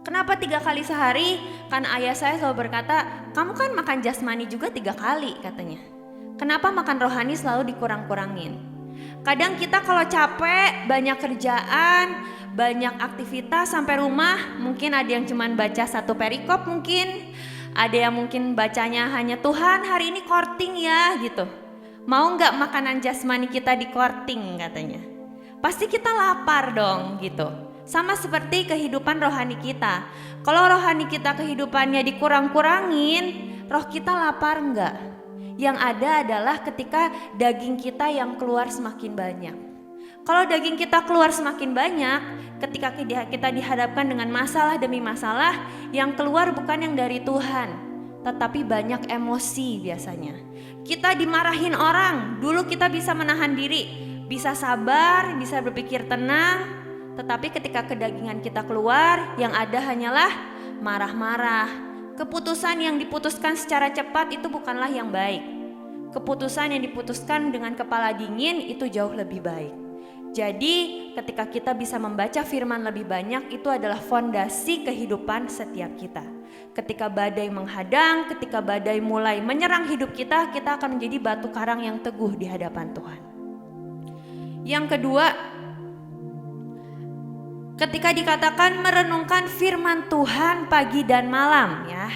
Kenapa 3 kali sehari? Karena ayah saya selalu berkata, kamu kan makan jasmani juga 3 kali katanya. Kenapa makan rohani selalu dikurang-kurangin? Kadang kita kalau capek, banyak kerjaan, banyak aktivitas sampai rumah, mungkin ada yang cuman baca 1 perikop mungkin, ada yang mungkin bacanya hanya Tuhan hari ini korting ya gitu. Mau gak makanan jasmani kita di korting katanya? Pasti kita lapar dong gitu. Sama seperti kehidupan rohani kita. Kalau rohani kita kehidupannya dikurang-kurangin, roh kita lapar enggak? Yang ada adalah ketika daging kita yang keluar semakin banyak. Kalau daging kita keluar semakin banyak, ketika kita dihadapkan dengan masalah demi masalah, yang keluar bukan yang dari Tuhan, tetapi banyak emosi biasanya. Kita dimarahin orang, dulu kita bisa menahan diri, bisa sabar, bisa berpikir tenang. Tetapi ketika kedagingan kita keluar, yang ada hanyalah marah-marah. Keputusan yang diputuskan secara cepat itu bukanlah yang baik. Keputusan yang diputuskan dengan kepala dingin itu jauh lebih baik. Jadi ketika kita bisa membaca firman lebih banyak, itu adalah fondasi kehidupan setiap kita. Ketika badai menghadang, ketika badai mulai menyerang hidup kita, kita akan menjadi batu karang yang teguh di hadapan Tuhan. Yang kedua, ketika dikatakan merenungkan firman Tuhan pagi dan malam ya.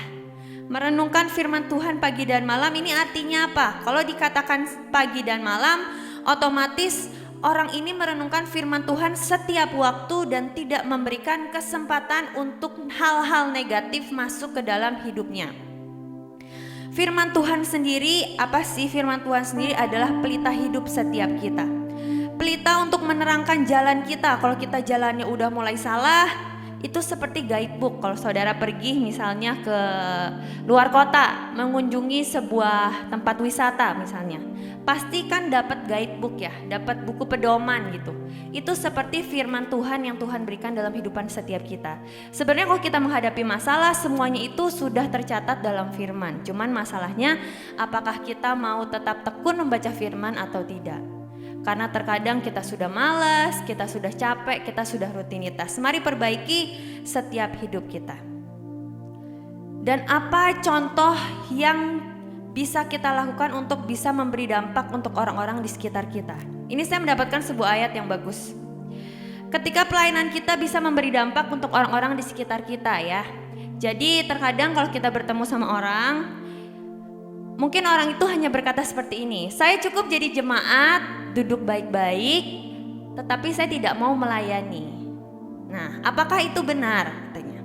Merenungkan firman Tuhan pagi dan malam ini artinya apa? Kalau dikatakan pagi dan malam, otomatis orang ini merenungkan firman Tuhan setiap waktu dan tidak memberikan kesempatan untuk hal-hal negatif masuk ke dalam hidupnya. Firman Tuhan sendiri, apa sih firman Tuhan sendiri? Adalah pelita hidup setiap kita. Pelita untuk menerangkan jalan kita. Kalau kita jalannya udah mulai salah, itu seperti guidebook. Kalau saudara pergi misalnya ke luar kota, mengunjungi sebuah tempat wisata misalnya, pasti kan dapat guidebook ya, dapat buku pedoman gitu. Itu seperti firman Tuhan yang Tuhan berikan dalam kehidupan setiap kita. Sebenarnya kalau kita menghadapi masalah, semuanya itu sudah tercatat dalam firman. Cuman masalahnya, apakah kita mau tetap tekun membaca firman atau tidak? Karena terkadang kita sudah malas, kita sudah capek, kita sudah rutinitas. Mari perbaiki setiap hidup kita. Dan apa contoh yang bisa kita lakukan untuk bisa memberi dampak untuk orang-orang di sekitar kita? Ini saya mendapatkan sebuah ayat yang bagus. Ketika pelayanan kita bisa memberi dampak untuk orang-orang di sekitar kita ya. Jadi terkadang kalau kita bertemu sama orang, mungkin orang itu hanya berkata seperti ini, saya cukup jadi jemaat, duduk baik-baik, tetapi saya tidak mau melayani. Nah, apakah itu benar? Katanya.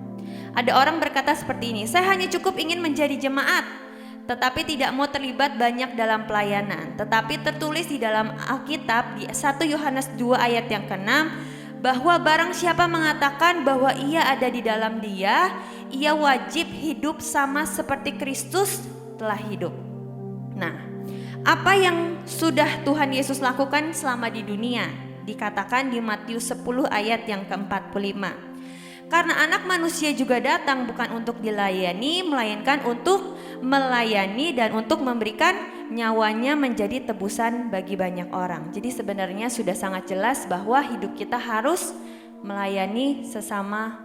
Ada orang berkata seperti ini, saya hanya cukup ingin menjadi jemaat, tetapi tidak mau terlibat banyak dalam pelayanan. Tetapi tertulis di dalam Alkitab di 1 Yohanes 2 ayat yang ke-6, bahwa barang siapa mengatakan bahwa ia ada di dalam Dia, ia wajib hidup sama seperti Kristus telah hidup. Nah, apa yang sudah Tuhan Yesus lakukan selama di dunia? Dikatakan di Matius 10 ayat yang ke-45. Karena anak manusia juga datang bukan untuk dilayani, melainkan untuk melayani dan untuk memberikan nyawanya menjadi tebusan bagi banyak orang. Jadi sebenarnya sudah sangat jelas bahwa hidup kita harus melayani sesama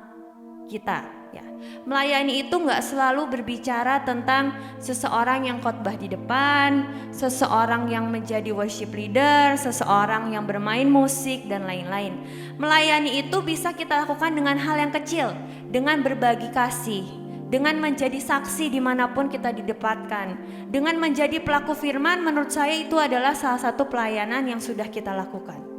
kita. Ya. Melayani itu gak selalu berbicara tentang seseorang yang khotbah di depan, seseorang yang menjadi worship leader, seseorang yang bermain musik dan lain-lain. Melayani itu bisa kita lakukan dengan hal yang kecil, dengan berbagi kasih, dengan menjadi saksi dimanapun kita didapatkan, dengan menjadi pelaku firman. Menurut saya itu adalah salah satu pelayanan yang sudah kita lakukan.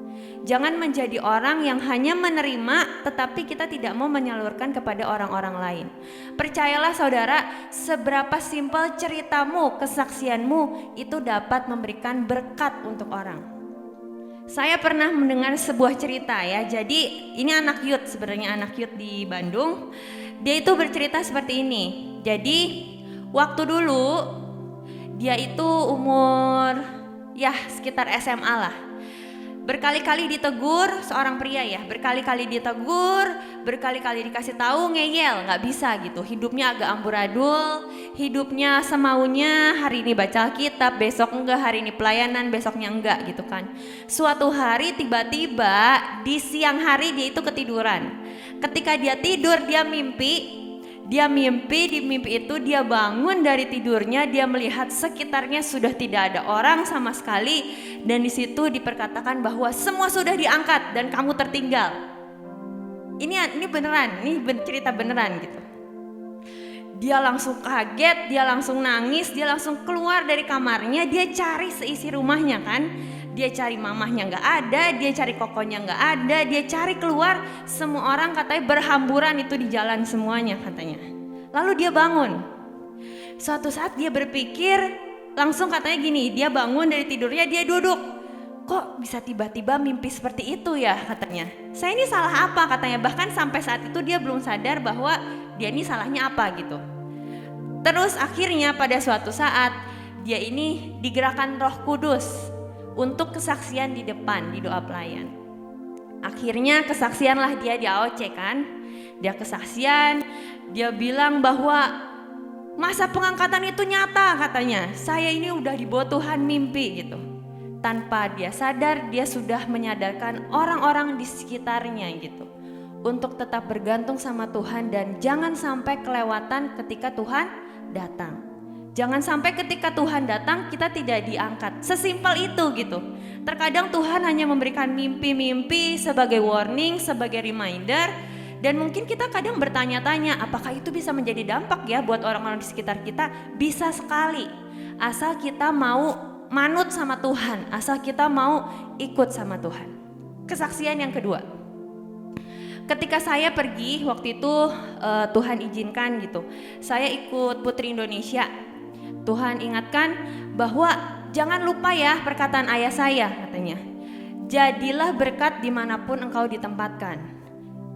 Jangan menjadi orang yang hanya menerima tetapi kita tidak mau menyalurkan kepada orang-orang lain. Percayalah saudara, seberapa simpel ceritamu, kesaksianmu itu dapat memberikan berkat untuk orang. Saya pernah mendengar sebuah cerita ya. Jadi ini anak youth, sebenarnya anak youth di Bandung. Dia itu bercerita seperti ini. Jadi waktu dulu dia itu umur ya sekitar SMA lah. Berkali-kali ditegur, seorang pria ya, berkali-kali ditegur, berkali-kali dikasih tahu, ngeyel, nggak bisa gitu. Hidupnya agak amburadul, hidupnya semaunya, hari ini baca Alkitab, besok enggak, hari ini pelayanan, besoknya enggak gitu kan. Suatu hari tiba-tiba di siang hari dia itu ketiduran. Ketika dia tidur dia mimpi, di mimpi itu dia bangun dari tidurnya, dia melihat sekitarnya sudah tidak ada orang sama sekali, dan di situ diperkatakan bahwa semua sudah diangkat dan kamu tertinggal. Ini beneran, ini cerita beneran gitu. Dia langsung kaget, dia langsung nangis, dia langsung keluar dari kamarnya, dia cari seisi rumahnya kan. Dia cari mamahnya gak ada, dia cari kokonya gak ada, dia cari keluar, semua orang katanya berhamburan itu di jalan semuanya katanya. Lalu dia bangun. Suatu saat dia berpikir, langsung katanya gini, dia bangun dari tidurnya, dia duduk. Kok bisa tiba-tiba mimpi seperti itu ya katanya. Saya ini salah apa katanya, bahkan sampai saat itu dia belum sadar bahwa dia ini salahnya apa gitu. Terus akhirnya pada suatu saat dia ini digerakkan Roh Kudus untuk kesaksian di depan, di doa pelayan. Akhirnya kesaksianlah dia di AOC kan. Dia kesaksian, dia bilang bahwa masa pengangkatan itu nyata katanya. Saya ini udah dibawa Tuhan mimpi gitu. Tanpa dia sadar, dia sudah menyadarkan orang-orang di sekitarnya gitu. Untuk tetap bergantung sama Tuhan dan jangan sampai kelewatan ketika Tuhan datang. Jangan sampai ketika Tuhan datang kita tidak diangkat. Sesimpel itu gitu. Terkadang Tuhan hanya memberikan mimpi-mimpi sebagai warning, sebagai reminder. Dan mungkin kita kadang bertanya-tanya, apakah itu bisa menjadi dampak ya buat orang-orang di sekitar kita? Bisa sekali. Asal kita mau manut sama Tuhan, asal kita mau ikut sama Tuhan. Kesaksian yang kedua. Ketika saya pergi waktu itu Tuhan izinkan gitu. Saya ikut Putri Indonesia. Tuhan ingatkan bahwa jangan lupa ya perkataan ayah saya, katanya. Jadilah berkat dimanapun engkau ditempatkan.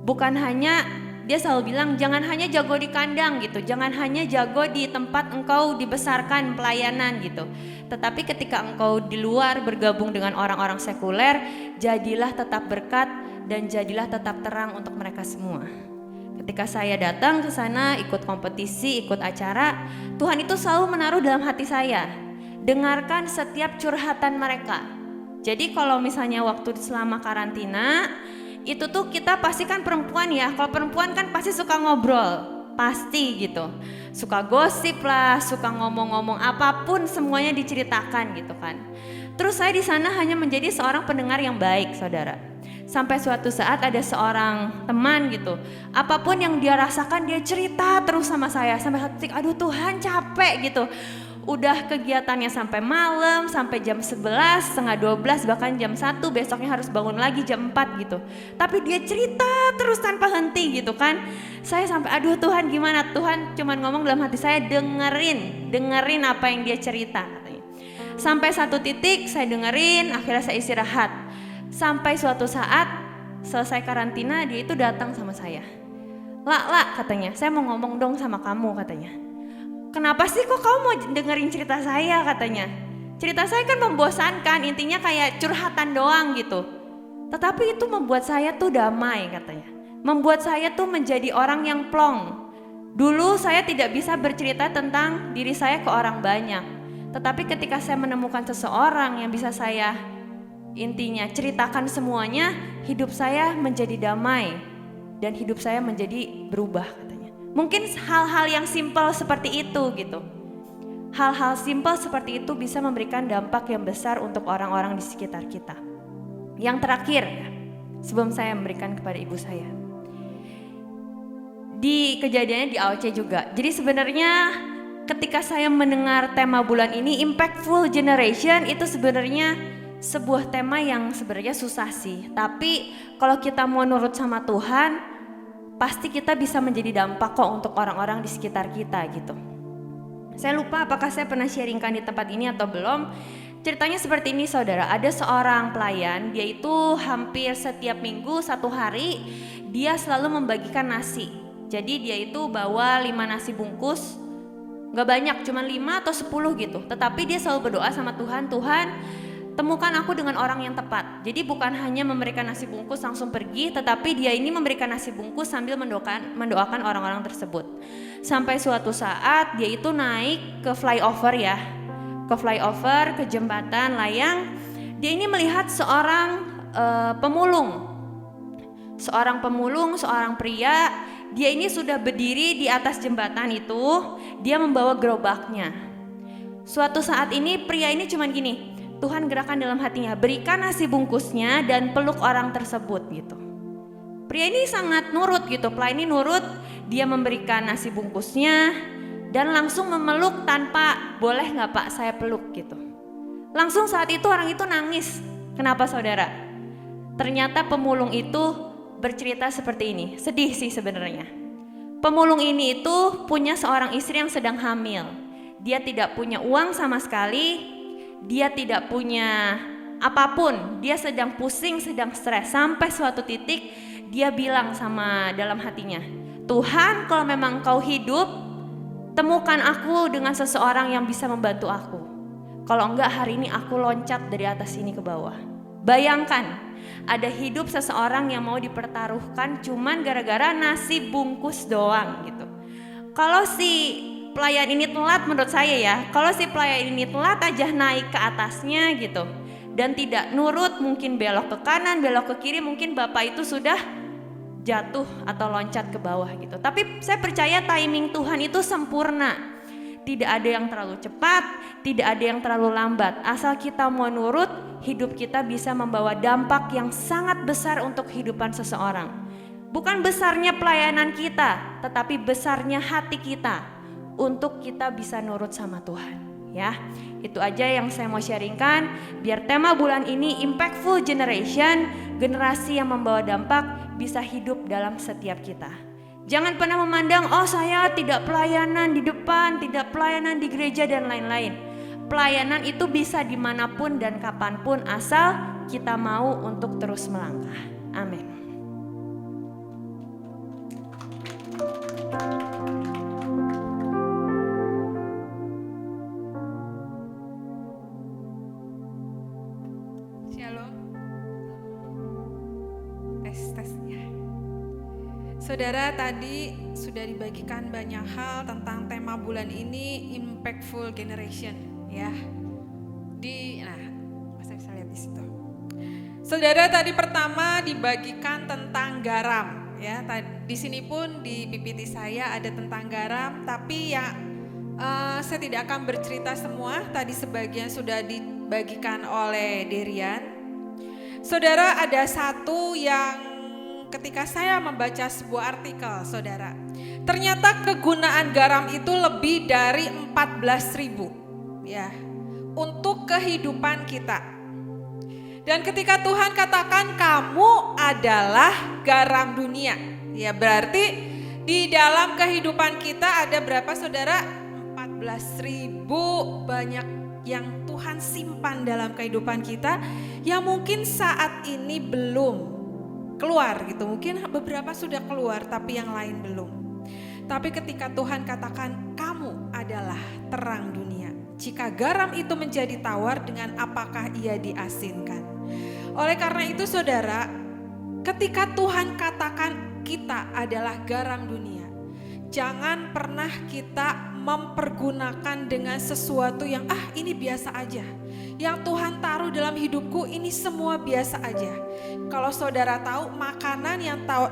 Bukan hanya, dia selalu bilang jangan hanya jago di kandang gitu, jangan hanya jago di tempat engkau dibesarkan pelayanan gitu. Tetapi ketika engkau di luar bergabung dengan orang-orang sekuler, jadilah tetap berkat dan jadilah tetap terang untuk mereka semua. Ketika saya datang ke sana ikut kompetisi, ikut acara, Tuhan itu selalu menaruh dalam hati saya, dengarkan setiap curhatan mereka. Jadi kalau misalnya waktu selama karantina, itu tuh kita pasti kan perempuan ya, kalau perempuan kan pasti suka ngobrol, pasti gitu. Suka gosip lah, suka ngomong-ngomong apapun semuanya diceritakan gitu kan. Terus saya di sana hanya menjadi seorang pendengar yang baik, saudara. Sampai suatu saat ada seorang teman gitu, apapun yang dia rasakan dia cerita terus sama saya. Sampai satu titik, aduh Tuhan capek gitu. Udah kegiatannya sampai malam, sampai jam 11, setengah 12, bahkan jam 1, besoknya harus bangun lagi jam 4 gitu. Tapi dia cerita terus tanpa henti gitu kan. Saya sampai aduh Tuhan gimana, Tuhan cuman ngomong dalam hati saya, dengerin apa yang dia cerita katanya. Sampai satu titik saya dengerin, akhirnya saya istirahat. Sampai suatu saat selesai karantina dia itu datang sama saya. Lah katanya, saya mau ngomong dong sama kamu katanya. Kenapa sih kok kamu mau dengerin cerita saya katanya. Cerita saya kan membosankan, intinya kayak curhatan doang gitu. Tetapi itu membuat saya tuh damai katanya. Membuat saya tuh menjadi orang yang plong. Dulu saya tidak bisa bercerita tentang diri saya ke orang banyak. Tetapi ketika saya menemukan seseorang yang bisa saya intinya ceritakan semuanya, hidup saya menjadi damai dan hidup saya menjadi berubah katanya. Mungkin hal-hal yang simpel seperti itu gitu. Hal-hal simpel seperti itu bisa memberikan dampak yang besar untuk orang-orang di sekitar kita. Yang terakhir, sebelum saya memberikan kepada ibu saya. Di kejadiannya di AOC juga. Jadi sebenarnya ketika saya mendengar tema bulan ini Impactful Generation, itu sebenarnya sebuah tema yang sebenarnya susah sih, tapi kalau kita mau nurut sama Tuhan, pasti kita bisa menjadi dampak kok untuk orang-orang di sekitar kita gitu. Saya lupa apakah saya pernah sharingkan di tempat ini atau belum. Ceritanya seperti ini saudara, ada seorang pelayan, dia itu hampir setiap minggu 1 hari, dia selalu membagikan nasi. Jadi dia itu bawa 5 nasi bungkus, gak banyak, cuma 5 atau 10 gitu. Tetapi dia selalu berdoa sama Tuhan, Tuhan temukan aku dengan orang yang tepat. Jadi bukan hanya memberikan nasi bungkus langsung pergi, tetapi dia ini memberikan nasi bungkus sambil mendoakan orang-orang tersebut. Sampai suatu saat dia itu naik ke flyover ya, ke jembatan layang. Dia ini melihat seorang pemulung, seorang pria. Dia ini sudah berdiri di atas jembatan itu, dia membawa gerobaknya. Suatu saat ini pria ini cuman gini, Tuhan gerakan dalam hatinya, berikan nasi bungkusnya dan peluk orang tersebut gitu. Pria ini sangat nurut gitu, pelayan ini nurut, dia memberikan nasi bungkusnya dan langsung memeluk tanpa boleh nggak Pak saya peluk gitu. Langsung saat itu orang itu nangis. Kenapa saudara? Ternyata pemulung itu bercerita seperti ini, sedih sih sebenarnya. Pemulung ini itu punya seorang istri yang sedang hamil. Dia tidak punya uang sama sekali. Dia tidak punya apapun, dia sedang pusing, sedang stres. Sampai suatu titik dia bilang sama dalam hatinya, Tuhan kalau memang Engkau hidup, temukan aku dengan seseorang yang bisa membantu aku. Kalau enggak hari ini aku loncat dari atas sini ke bawah. Bayangkan, ada hidup seseorang yang mau dipertaruhkan cuman gara-gara nasi bungkus doang gitu. Kalau si pelayan ini telat menurut saya ya, kalau si pelayan ini telat aja naik ke atasnya gitu dan tidak nurut, mungkin belok ke kanan, belok ke kiri, mungkin bapak itu sudah jatuh atau loncat ke bawah gitu. Tapi saya percaya timing Tuhan itu sempurna. Tidak ada yang terlalu cepat, tidak ada yang terlalu lambat. Asal kita mau nurut, hidup kita bisa membawa dampak yang sangat besar untuk kehidupan seseorang. Bukan besarnya pelayanan kita, tetapi besarnya hati kita untuk kita bisa nurut sama Tuhan. Ya, itu aja yang saya mau sharingkan. Biar tema bulan ini Impactful Generation, generasi yang membawa dampak bisa hidup dalam setiap kita. Jangan pernah memandang, oh saya tidak pelayanan di depan, tidak pelayanan di gereja dan lain-lain. Pelayanan itu bisa dimanapun dan kapanpun asal kita mau untuk terus melangkah. Amin. Shalom. Tes ya. Saudara, tadi sudah dibagikan banyak hal tentang tema bulan ini, Impactful Generation, ya. Saya bisa lihat di situ. Saudara, tadi pertama dibagikan tentang garam, ya. Di sini pun di PPT saya ada tentang garam, tapi ya saya tidak akan bercerita semua. Tadi sebagian sudah dibagikan oleh Derian. Saudara, ada satu yang ketika saya membaca sebuah artikel, saudara, ternyata kegunaan garam itu lebih dari 14.000 ya untuk kehidupan kita. Dan ketika Tuhan katakan kamu adalah garam dunia, ya berarti di dalam kehidupan kita ada berapa, saudara? 14.000 banyak yang Tuhan simpan dalam kehidupan kita yang mungkin saat ini belum keluar gitu. Mungkin beberapa sudah keluar tapi yang lain belum. Tapi ketika Tuhan katakan kamu adalah terang dunia, jika garam itu menjadi tawar, dengan apakah ia diasinkan? Oleh karena itu saudara, ketika Tuhan katakan kita adalah garam dunia, jangan pernah kita mempergunakan dengan sesuatu yang ini biasa aja. Yang Tuhan taruh dalam hidupku ini semua biasa aja. Kalau saudara tahu, makanan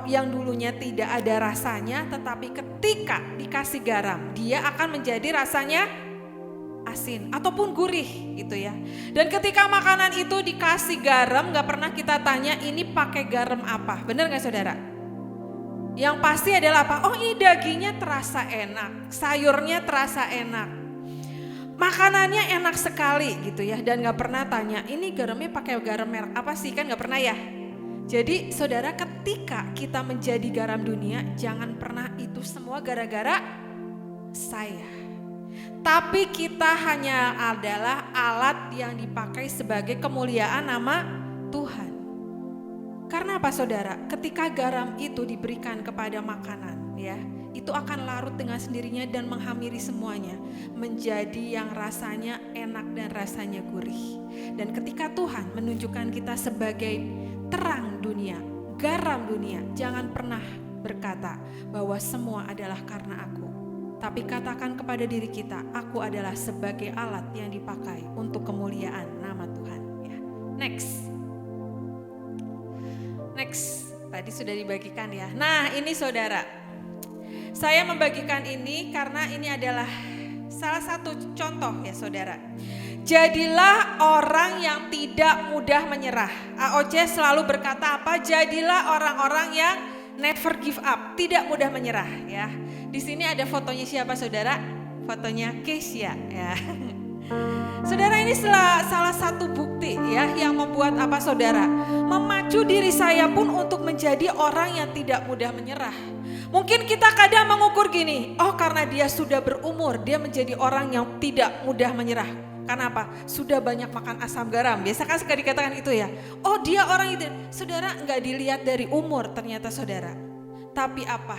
yang dulunya tidak ada rasanya, tetapi ketika dikasih garam, dia akan menjadi rasanya asin ataupun gurih gitu ya. Dan ketika makanan itu dikasih garam, gak pernah kita tanya ini pakai garam apa. Benar gak saudara? Yang pasti adalah apa? Oh, ini dagingnya terasa enak, sayurnya terasa enak, makanannya enak sekali gitu ya. Dan gak pernah tanya ini garamnya pakai garam merek apa sih, kan gak pernah ya. Jadi saudara, ketika kita menjadi garam dunia, jangan pernah itu semua gara-gara saya. Tapi kita hanya adalah alat yang dipakai sebagai kemuliaan nama Tuhan. Karena apa saudara? Ketika garam itu diberikan kepada makanan ya, itu akan larut dengan sendirinya dan menghamiri semuanya, menjadi yang rasanya enak dan rasanya gurih. Dan ketika Tuhan menunjukkan kita sebagai terang dunia, garam dunia, jangan pernah berkata bahwa semua adalah karena aku. Tapi katakan kepada diri kita, aku adalah sebagai alat yang dipakai untuk kemuliaan nama Tuhan ya. Next, tadi sudah dibagikan ya. Nah ini saudara, saya membagikan ini karena ini adalah salah satu contoh ya saudara. Jadilah orang yang tidak mudah menyerah. AOC selalu berkata apa? Jadilah orang-orang yang never give up, tidak mudah menyerah ya. Di sini ada fotonya siapa saudara? Fotonya Kesia ya. Saudara, ini salah satu bukti ya yang membuat apa saudara? Memacu diri saya pun untuk menjadi orang yang tidak mudah menyerah. Mungkin kita kadang mengukur gini, oh karena dia sudah berumur, dia menjadi orang yang tidak mudah menyerah. Karena apa? Sudah banyak makan asam garam. Biasa kan sekali dikatakan itu ya. Oh dia orang itu. Saudara, enggak dilihat dari umur ternyata saudara. Tapi apa?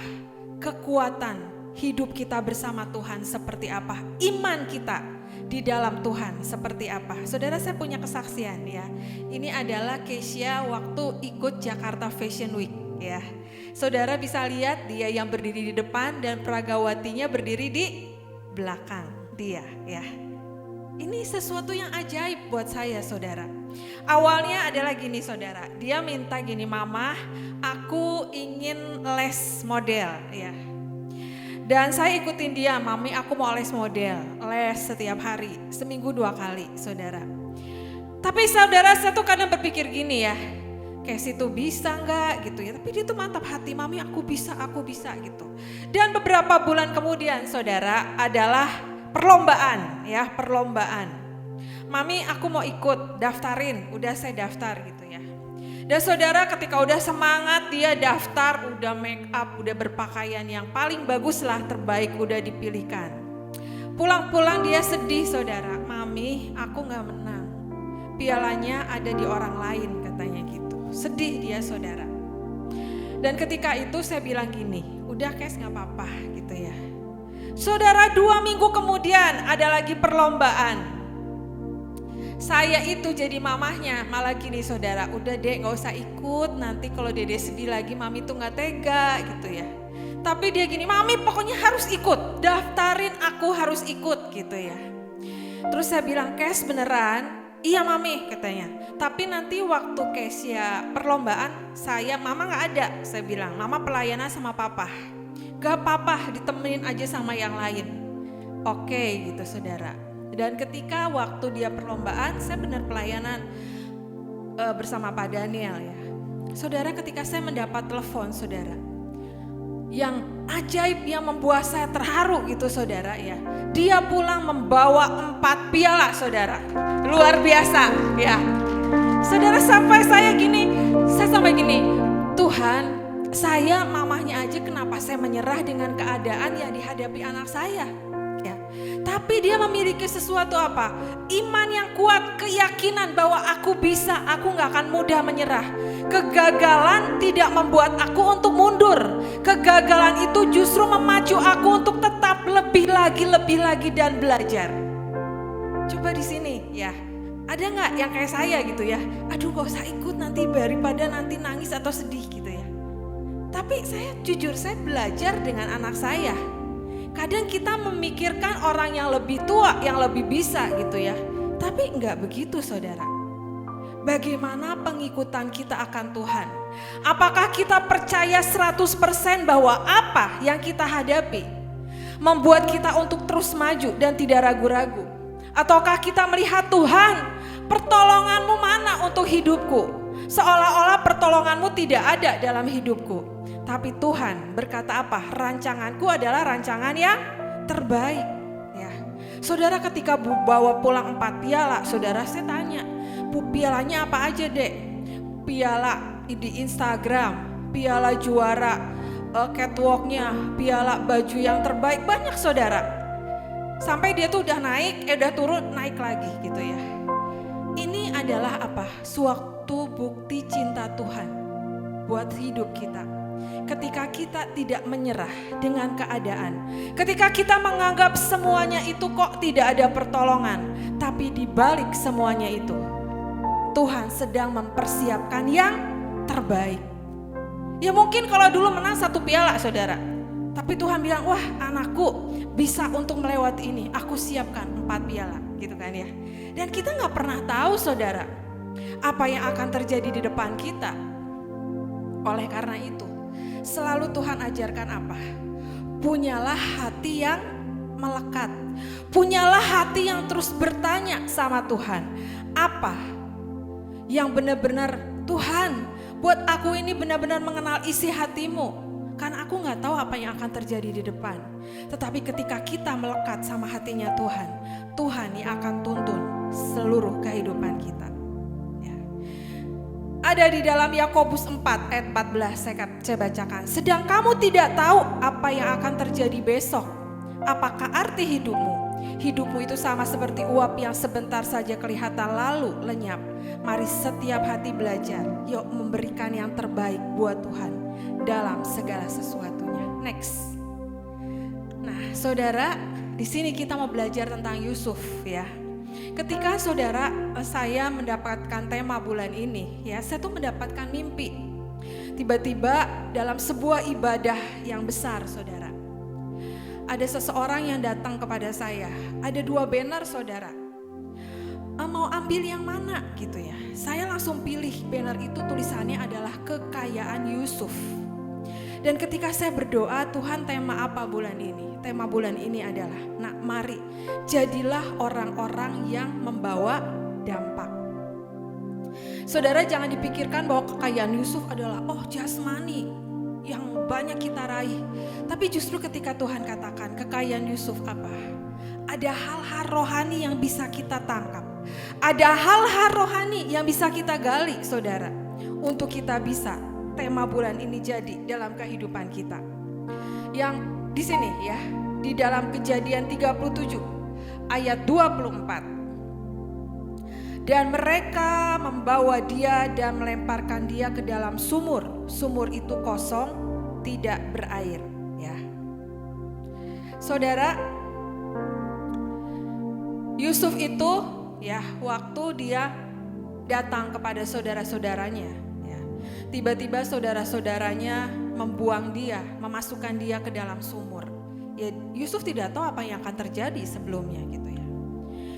Kekuatan hidup kita bersama Tuhan seperti apa? Iman kita di dalam Tuhan seperti apa? Saudara, saya punya kesaksian ya. Ini adalah Kesia waktu ikut Jakarta Fashion Week ya. Saudara bisa lihat dia yang berdiri di depan dan Pragawatinya berdiri di belakang dia ya. Ini sesuatu yang ajaib buat saya saudara. Awalnya adalah gini saudara, dia minta gini, mama aku ingin les model ya. Dan saya ikutin dia, mami aku mau les model, les setiap hari, seminggu 2 kali saudara. Tapi saudara, saya tuh kadang berpikir gini ya, Casey tuh bisa enggak gitu ya. Tapi dia tuh mantap hati, mami aku bisa gitu. Dan beberapa bulan kemudian saudara adalah perlombaan ya, perlombaan. Mami aku mau ikut, daftarin, udah saya daftar gitu ya. Dan saudara ketika udah semangat dia daftar, udah make up, udah berpakaian yang paling bagus lah, terbaik udah dipilihkan. Pulang-pulang dia sedih saudara, mami aku gak menang, pialanya ada di orang lain katanya gitu. Sedih dia saudara. Dan ketika itu saya bilang gini, udah Kes gak apa-apa gitu ya. Saudara 2 minggu kemudian ada lagi perlombaan. Saya itu jadi mamahnya malah gini saudara, udah dek gak usah ikut, nanti kalau dede sedih lagi mami tuh gak tega gitu ya. Tapi dia gini, mami pokoknya harus ikut, daftarin aku harus ikut gitu ya. Terus saya bilang, Kes beneran? Iya mami katanya, tapi nanti waktu Kesia perlombaan mama gak ada. Saya bilang, mama pelayanan sama papa. Gak apa-apa ditemenin aja sama yang lain. Oke gitu saudara. Dan ketika waktu dia perlombaan, saya benar pelayanan bersama Pak Daniel ya. Saudara ketika saya mendapat telepon saudara, yang ajaib yang membuat saya terharu gitu saudara ya. Dia pulang membawa 4 piala saudara, luar biasa ya. Saudara sampai gini, Tuhan saya mamahnya aja kenapa saya menyerah dengan keadaan yang dihadapi anak saya. Tapi dia memiliki sesuatu apa? Iman yang kuat, keyakinan bahwa aku bisa, aku gak akan mudah menyerah. Kegagalan tidak membuat aku untuk mundur. Kegagalan itu justru memacu aku untuk tetap lebih lagi dan belajar. Coba di sini ya, ada gak yang kayak saya gitu ya? Aduh gak usah ikut nanti daripada nanti nangis atau sedih gitu ya. Tapi saya jujur saya belajar dengan anak saya. Kadang kita memikirkan orang yang lebih tua, yang lebih bisa gitu ya. Tapi enggak begitu saudara. Bagaimana pengikutan kita akan Tuhan? Apakah kita percaya 100% bahwa apa yang kita hadapi membuat kita untuk terus maju dan tidak ragu-ragu? Ataukah kita melihat Tuhan, pertolonganmu mana untuk hidupku? Seolah-olah pertolonganmu tidak ada dalam hidupku. Tapi Tuhan berkata apa? Rancanganku adalah rancangan yang terbaik. Ya, saudara ketika bawa pulang 4 piala, saudara saya tanya, pialanya apa aja dek? Piala di Instagram, piala juara catwalknya, piala baju yang terbaik, banyak saudara. Sampai dia tuh udah naik, udah turun, naik lagi gitu ya. Ini adalah apa? Suatu bukti cinta Tuhan buat hidup kita. Ketika kita tidak menyerah dengan keadaan, ketika kita menganggap semuanya itu kok tidak ada pertolongan, tapi di balik semuanya itu Tuhan sedang mempersiapkan yang terbaik. Ya mungkin kalau dulu menang 1 piala saudara, tapi Tuhan bilang, wah anakku bisa untuk melewati ini, aku siapkan 4 piala gitu kan ya. Dan kita gak pernah tahu saudara apa yang akan terjadi di depan kita. Oleh karena itu selalu Tuhan ajarkan apa? Punyalah hati yang melekat. Punyalah hati yang terus bertanya sama Tuhan. Apa yang benar-benar Tuhan buat aku ini benar-benar mengenal isi hatimu. Kan aku gak tahu apa yang akan terjadi di depan. Tetapi ketika kita melekat sama hatinya Tuhan, Tuhan yang akan tuntun seluruh kehidupan kita. Ada di dalam Yakobus 4 ayat 14 saya bacakan. Sedang kamu tidak tahu apa yang akan terjadi besok. Apakah arti hidupmu? Hidupmu itu sama seperti uap yang sebentar saja kelihatan lalu lenyap. Mari setiap hati belajar. Yuk memberikan yang terbaik buat Tuhan dalam segala sesuatunya. Next. Nah saudara, di sini kita mau belajar tentang Yusuf ya. Ketika saudara saya mendapatkan tema bulan ini ya, saya tuh mendapatkan mimpi. Tiba-tiba dalam sebuah ibadah yang besar saudara, ada seseorang yang datang kepada saya. Ada 2 banner saudara, mau ambil yang mana gitu ya. Saya langsung pilih banner itu, tulisannya adalah kekayaan Yusuf. Dan ketika saya berdoa, Tuhan tema apa bulan ini? Tema bulan ini adalah, nah mari jadilah orang-orang yang membawa dampak. Saudara jangan dipikirkan bahwa kekayaan Yusuf adalah jasmani yang banyak kita raih. Tapi justru ketika Tuhan katakan kekayaan Yusuf apa? Ada hal-hal rohani yang bisa kita tangkap. Ada hal-hal rohani yang bisa kita gali saudara. untuk kita bisa tema bulan ini jadi dalam kehidupan kita. Yang di sini ya, di dalam Kejadian 37 ayat 24. Dan mereka membawa dia dan melemparkan dia ke dalam sumur. Sumur itu kosong, tidak berair, ya. Saudara, Yusuf itu ya, waktu dia datang kepada saudara-saudaranya, ya, tiba-tiba saudara-saudaranya membuang dia, memasukkan dia ke dalam sumur. Ya, Yusuf tidak tahu apa yang akan terjadi sebelumnya gitu ya.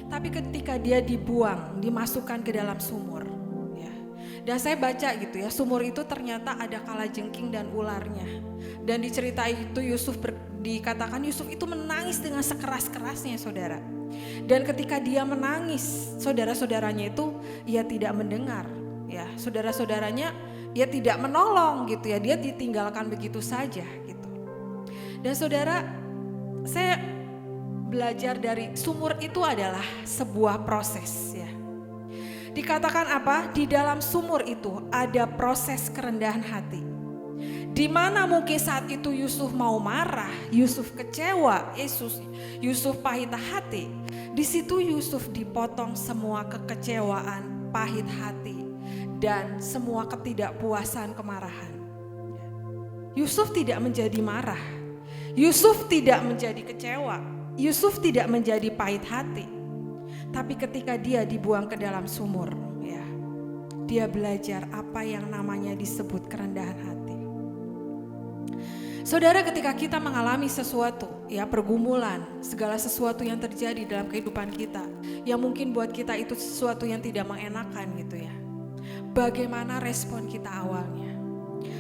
Tapi ketika dia dibuang, dimasukkan ke dalam sumur, ya. Dan saya baca gitu ya, sumur itu ternyata ada kalajengking dan ularnya. Dan di cerita itu dikatakan Yusuf itu menangis dengan sekeras-kerasnya, saudara. Dan ketika dia menangis, saudara-saudaranya itu ia tidak mendengar, ya. Saudara-saudaranya ia tidak menolong gitu ya, dia ditinggalkan begitu saja gitu. Dan saudara, saya belajar dari sumur itu adalah sebuah proses, ya. Dikatakan apa? Di dalam sumur itu ada proses kerendahan hati. Di mana mungkin saat itu Yusuf mau marah, Yusuf kecewa, Yusuf pahit hati. Di situ Yusuf dipotong semua kekecewaan, pahit hati, dan semua ketidakpuasan, kemarahan. Yusuf tidak menjadi marah, Yusuf tidak menjadi kecewa, Yusuf tidak menjadi pahit hati. Tapi ketika dia dibuang ke dalam sumur, ya, dia belajar apa yang namanya disebut kerendahan hati. Saudara, ketika kita mengalami sesuatu, ya, pergumulan, segala sesuatu yang terjadi dalam kehidupan kita, yang mungkin buat kita itu sesuatu yang tidak mengenakan gitu ya. Bagaimana respon kita awalnya?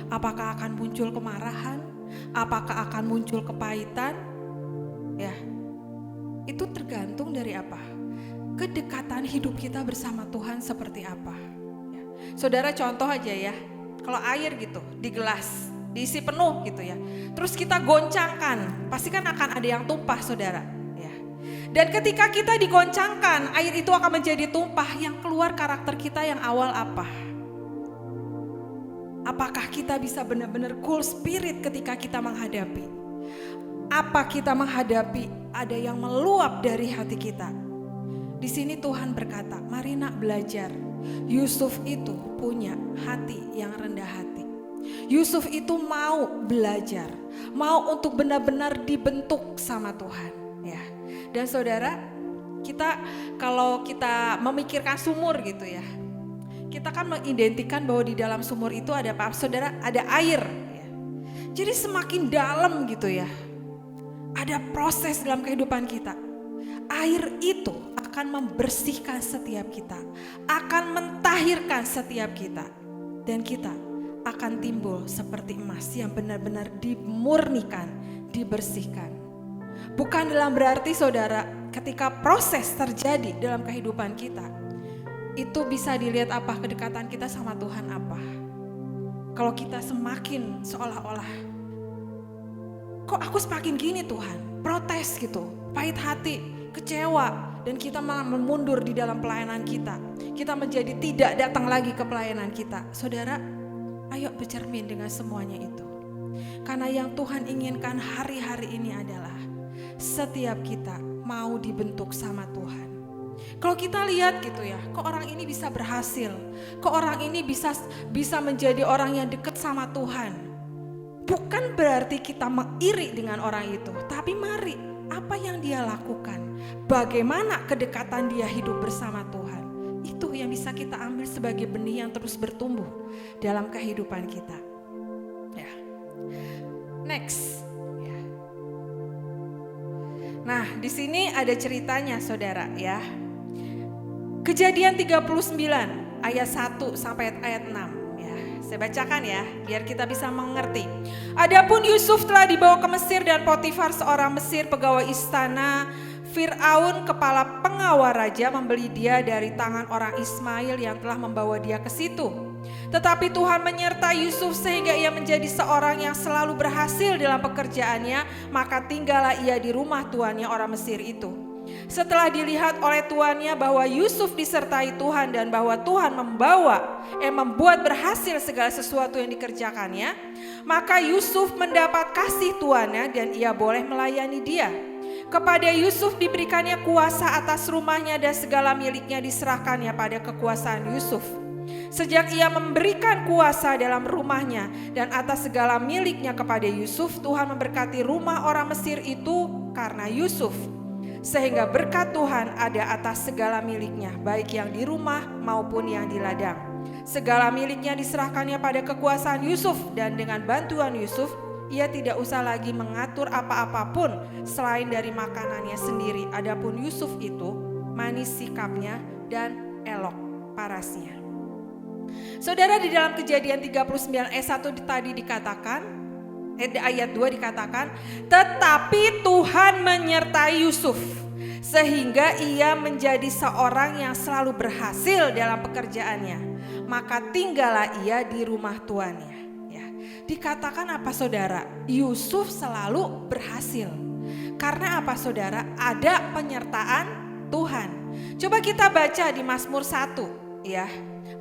Apakah akan muncul kemarahan? Apakah akan muncul kepahitan? Ya, itu tergantung dari apa? Kedekatan hidup kita bersama Tuhan seperti apa? Ya. Saudara, contoh aja ya, kalau air gitu di gelas diisi penuh gitu ya, terus kita goncangkan, pasti kan akan ada yang tumpah, saudara. Ya. Dan ketika kita digoncangkan, air itu akan menjadi tumpah, yang keluar karakter kita yang awal apa? Apakah kita bisa benar-benar cool spirit ketika kita menghadapi? Apa kita menghadapi ada yang meluap dari hati kita? Di sini Tuhan berkata, mari nak belajar. Yusuf itu punya hati yang rendah hati. Yusuf itu mau belajar, mau untuk benar-benar dibentuk sama Tuhan, ya. Dan saudara, kalau kita memikirkan sumur gitu ya, kita kan mengidentikan bahwa di dalam sumur itu ada apa? Saudara, ada air, ya. Jadi semakin dalam gitu ya, ada proses dalam kehidupan kita. Air itu akan membersihkan setiap kita, akan mentahirkan setiap kita, dan kita akan timbul seperti emas yang benar-benar dimurnikan, dibersihkan. Bukan dalam berarti, saudara, ketika proses terjadi dalam kehidupan kita, itu bisa dilihat apa kedekatan kita sama Tuhan apa. Kalau kita semakin seolah-olah, kok aku semakin gini Tuhan, protes gitu, pahit hati, kecewa, dan kita malah mundur di dalam pelayanan kita. Kita menjadi tidak datang lagi ke pelayanan kita. Saudara, ayo bercermin dengan semuanya itu. Karena yang Tuhan inginkan hari-hari ini adalah setiap kita mau dibentuk sama Tuhan. Kalau kita lihat gitu ya, kok orang ini bisa berhasil, kok orang ini bisa menjadi orang yang dekat sama Tuhan. Bukan berarti kita mengiri dengan orang itu, tapi mari, apa yang dia lakukan, bagaimana kedekatan dia hidup bersama Tuhan, itu yang bisa kita ambil sebagai benih yang terus bertumbuh dalam kehidupan kita. Ya. Next. Ya. Nah, di sini ada ceritanya, saudara, ya. Kejadian 39 ayat 1 sampai ayat 6. Saya bacakan ya, biar kita bisa mengerti. Adapun Yusuf telah dibawa ke Mesir, dan Potifar seorang Mesir, pegawai istana Fir'aun, kepala pengawal raja, membeli dia dari tangan orang Ismail yang telah membawa dia ke situ. Tetapi Tuhan menyertai Yusuf sehingga ia menjadi seorang yang selalu berhasil dalam pekerjaannya, maka tinggallah ia di rumah tuannya orang Mesir itu. Setelah dilihat oleh tuannya bahwa Yusuf disertai Tuhan dan bahwa Tuhan membuat berhasil segala sesuatu yang dikerjakannya, maka Yusuf mendapat kasih tuannya dan ia boleh melayani dia. Kepada Yusuf diberikannya kuasa atas rumahnya dan segala miliknya diserahkannya pada kekuasaan Yusuf. Sejak ia memberikan kuasa dalam rumahnya dan atas segala miliknya kepada Yusuf, Tuhan memberkati rumah orang Mesir itu karena Yusuf. Sehingga berkat Tuhan ada atas segala miliknya, baik yang di rumah maupun yang di ladang. Segala miliknya diserahkannya pada kekuasaan Yusuf, dan dengan bantuan Yusuf, ia tidak usah lagi mengatur apa-apapun selain dari makanannya sendiri. Adapun Yusuf itu manis sikapnya dan elok parasnya. Saudara, di dalam Kejadian 39 ayat 1 tadi dikatakan, ayat 2 dikatakan, tetapi Tuhan menyertai Yusuf sehingga ia menjadi seorang yang selalu berhasil dalam pekerjaannya. Maka tinggallah ia di rumah tuannya. Ya, dikatakan apa saudara? Yusuf selalu berhasil. Karena apa saudara? Ada penyertaan Tuhan. Coba kita baca di Mazmur 1 ya.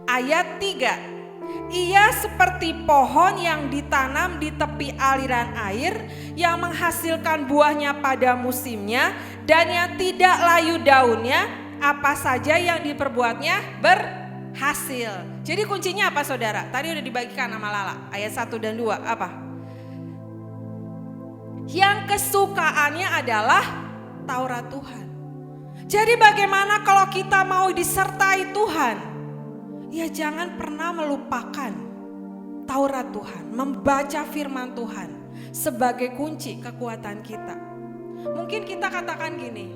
Ayat 3, ia seperti pohon yang ditanam di tepi aliran air, yang menghasilkan buahnya pada musimnya, dan yang tidak layu daunnya, apa saja yang diperbuatnya berhasil. Jadi kuncinya apa saudara? Tadi udah dibagikan sama Lala, ayat 1 dan 2, apa? Yang kesukaannya adalah Taurat Tuhan. Jadi bagaimana kalau kita mau disertai Tuhan? Ya jangan pernah melupakan Taurat Tuhan, membaca firman Tuhan sebagai kunci kekuatan kita. Mungkin kita katakan gini,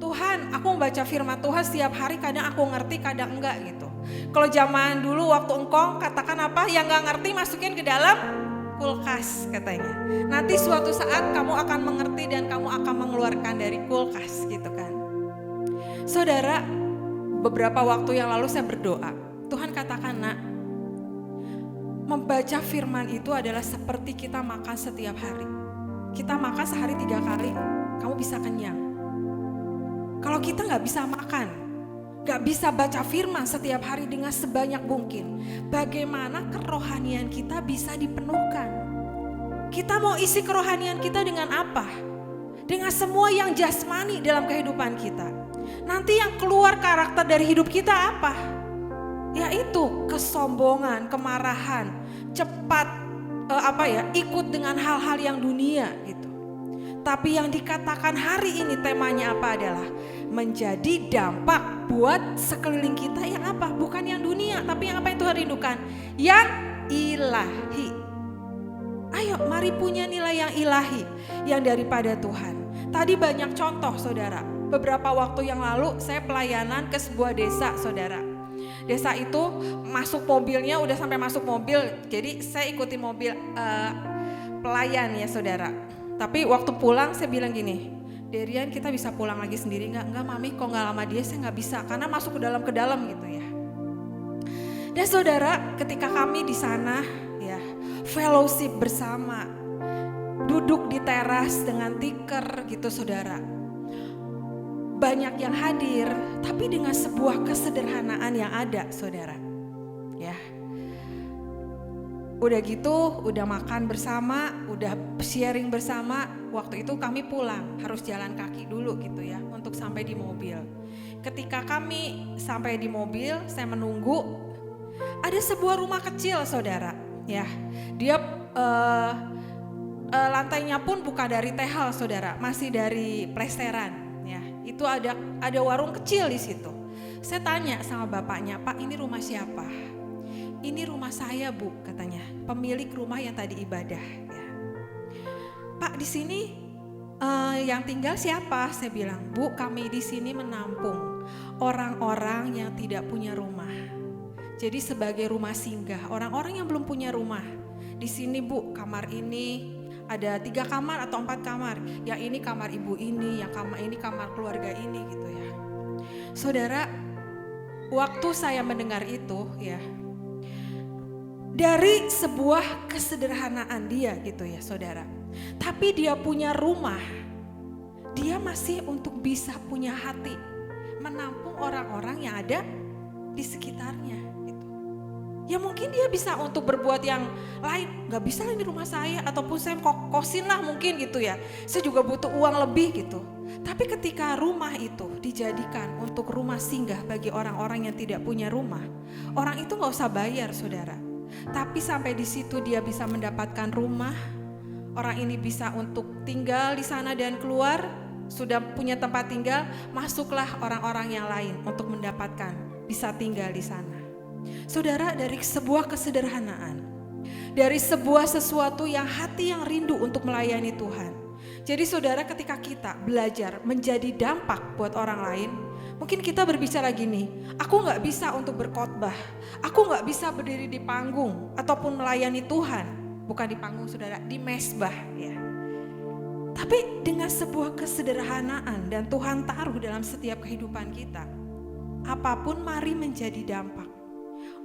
Tuhan aku membaca firman Tuhan setiap hari, kadang aku ngerti kadang enggak gitu. Kalau zaman dulu waktu engkong katakan apa, yang enggak ngerti masukin ke dalam kulkas katanya. Nanti suatu saat kamu akan mengerti dan kamu akan mengeluarkan dari kulkas gitu kan. Saudara, beberapa waktu yang lalu saya berdoa. Tuhan katakan, nak, membaca firman itu adalah seperti kita makan setiap hari. Kita makan sehari 3 kali, kamu bisa kenyang. Kalau kita gak bisa makan, gak bisa baca firman setiap hari dengan sebanyak mungkin, bagaimana kerohanian kita bisa dipenuhkan? Kita mau isi kerohanian kita dengan apa? Dengan semua yang jasmani dalam kehidupan kita. Nanti yang keluar karakter dari hidup kita apa? Yaitu kesombongan, kemarahan, cepat ikut dengan hal-hal yang dunia gitu. Tapi yang dikatakan hari ini temanya apa adalah menjadi dampak buat sekeliling kita yang apa? Bukan yang dunia, tapi yang apa yang Tuhan rindukan? Yang ilahi. Ayo mari punya nilai yang ilahi, yang daripada Tuhan. Tadi banyak contoh saudara. Beberapa waktu yang lalu saya pelayanan ke sebuah desa saudara. Desa itu masuk mobilnya udah sampai masuk mobil, jadi saya ikutin mobil pelayan ya saudara. Tapi waktu pulang saya bilang gini, Derian kita bisa pulang lagi sendiri nggak? Nggak mami, kok nggak lama dia saya nggak bisa karena masuk ke dalam gitu ya. Dan saudara, ketika kami di sana ya fellowship bersama, duduk di teras dengan tikar gitu saudara. Banyak yang hadir, tapi dengan sebuah kesederhanaan yang ada, saudara. Ya, udah gitu, udah makan bersama, udah sharing bersama. Waktu itu kami pulang, harus jalan kaki dulu gitu ya, untuk sampai di mobil. Ketika kami sampai di mobil, saya menunggu. Ada sebuah rumah kecil, saudara. Ya, dia lantainya pun bukan dari tehal, saudara, masih dari plesteran. Itu ada warung kecil di situ. Saya tanya sama bapaknya, Pak ini rumah siapa? Ini rumah saya Bu, katanya. Pemilik rumah yang tadi ibadah. Ya. Pak di sini yang tinggal siapa? Saya bilang, Bu kami di sini menampung orang-orang yang tidak punya rumah. Jadi sebagai rumah singgah, orang-orang yang belum punya rumah. Di sini Bu, kamar ini ada 3 kamar atau 4 kamar. Yang ini kamar ibu ini, yang kamar ini kamar keluarga ini gitu ya. Saudara, waktu saya mendengar itu ya, dari sebuah kesederhanaan dia gitu ya saudara. Tapi dia punya rumah dia masih untuk bisa punya hati menampung orang-orang yang ada di sekitarnya gitu. Ya mungkin dia bisa untuk berbuat yang lain, gak bisa di rumah saya, ataupun saya kosin lah mungkin gitu ya, saya juga butuh uang lebih gitu. Tapi ketika rumah itu dijadikan untuk rumah singgah bagi orang-orang yang tidak punya rumah, orang itu gak usah bayar saudara. Tapi sampai di situ dia bisa mendapatkan rumah, orang ini bisa untuk tinggal di sana dan keluar, sudah punya tempat tinggal, masuklah orang-orang yang lain untuk mendapatkan bisa tinggal di sana. Saudara, dari sebuah kesederhanaan, dari sebuah sesuatu yang hati yang rindu untuk melayani Tuhan. Jadi saudara, ketika kita belajar menjadi dampak buat orang lain, mungkin kita berbicara gini, aku gak bisa untuk berkhotbah, aku gak bisa berdiri di panggung ataupun melayani Tuhan, bukan di panggung saudara, di mesbah ya. Tapi dengan sebuah kesederhanaan dan Tuhan taruh dalam setiap kehidupan kita, apapun mari menjadi dampak.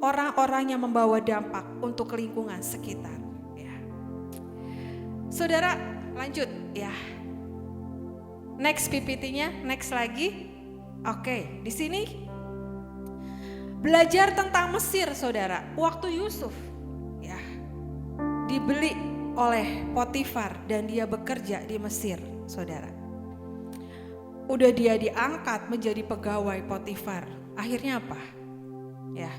Orang-orang yang membawa dampak untuk lingkungan sekitar. Ya. Saudara, lanjut ya. Next PPT-nya, next lagi. Oke, di sini belajar tentang Mesir, saudara. Waktu Yusuf ya dibeli oleh Potifar dan dia bekerja di Mesir, saudara. Udah dia diangkat menjadi pegawai Potifar. Akhirnya apa? Ya.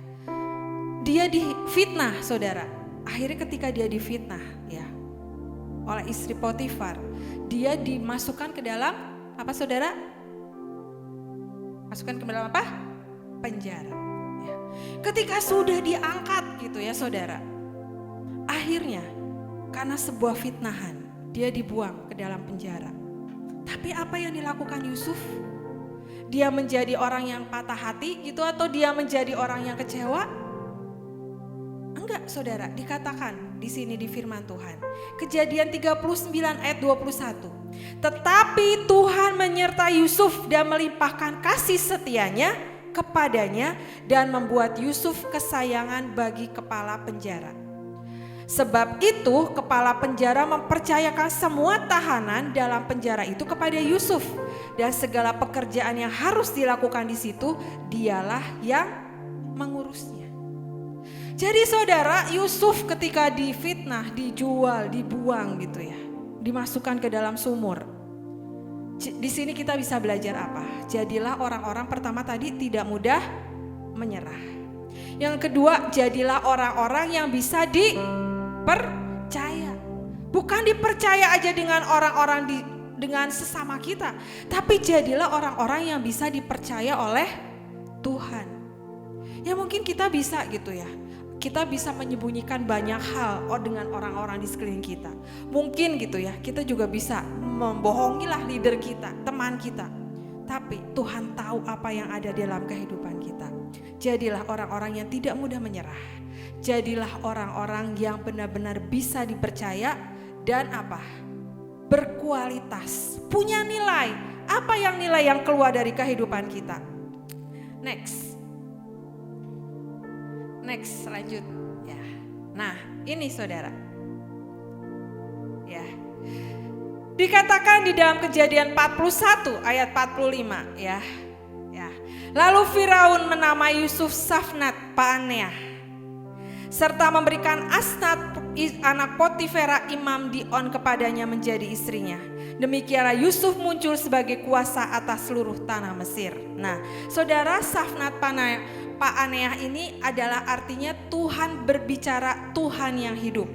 Dia difitnah, saudara. Akhirnya ketika dia difitnah ya oleh istri Potifar, dia dimasukkan ke dalam apa, saudara? Masukkan ke dalam apa? Penjara. Ya. Ketika sudah diangkat gitu ya, saudara. Akhirnya karena sebuah fitnahan, dia dibuang ke dalam penjara. Tapi apa yang dilakukan Yusuf? Dia menjadi orang yang patah hati gitu, atau dia menjadi orang yang kecewa? Enggak, saudara, dikatakan di sini di firman Tuhan. Kejadian 39 ayat 21. Tetapi Tuhan menyertai Yusuf dan melimpahkan kasih setianya kepadanya dan membuat Yusuf kesayangan bagi kepala penjara. Sebab itu kepala penjara mempercayakan semua tahanan dalam penjara itu kepada Yusuf, dan segala pekerjaan yang harus dilakukan di situ dialah yang mengurusnya. Jadi saudara, Yusuf ketika difitnah, dijual, dibuang gitu ya, dimasukkan ke dalam sumur. Di sini kita bisa belajar apa? Jadilah orang-orang pertama tadi tidak mudah menyerah. Yang kedua, jadilah orang-orang yang bisa dipercaya. Bukan dipercaya aja dengan orang-orang dengan sesama kita, tapi jadilah orang-orang yang bisa dipercaya oleh Tuhan. Ya mungkin kita bisa gitu ya. Kita bisa menyembunyikan banyak hal dengan orang-orang di sekeliling kita. Mungkin gitu ya, kita juga bisa membohongilah leader kita, teman kita. Tapi Tuhan tahu apa yang ada dalam kehidupan kita. Jadilah orang-orang yang tidak mudah menyerah. Jadilah orang-orang yang benar-benar bisa dipercaya dan apa? Berkualitas, punya nilai. Apa yang nilai yang keluar dari kehidupan kita? Next, lanjut ya. Nah, ini saudara. Ya. Dikatakan di dalam Kejadian 41 ayat 45 ya. Ya. Lalu Firaun menamai Yusuf Safnat Paaneah serta memberikan Asnat anak Potifera imam Dion kepadanya menjadi istrinya. Demikianlah Yusuf muncul sebagai kuasa atas seluruh tanah Mesir. Nah, saudara, Safnat Paaneah ini adalah artinya Tuhan berbicara, Tuhan yang hidup.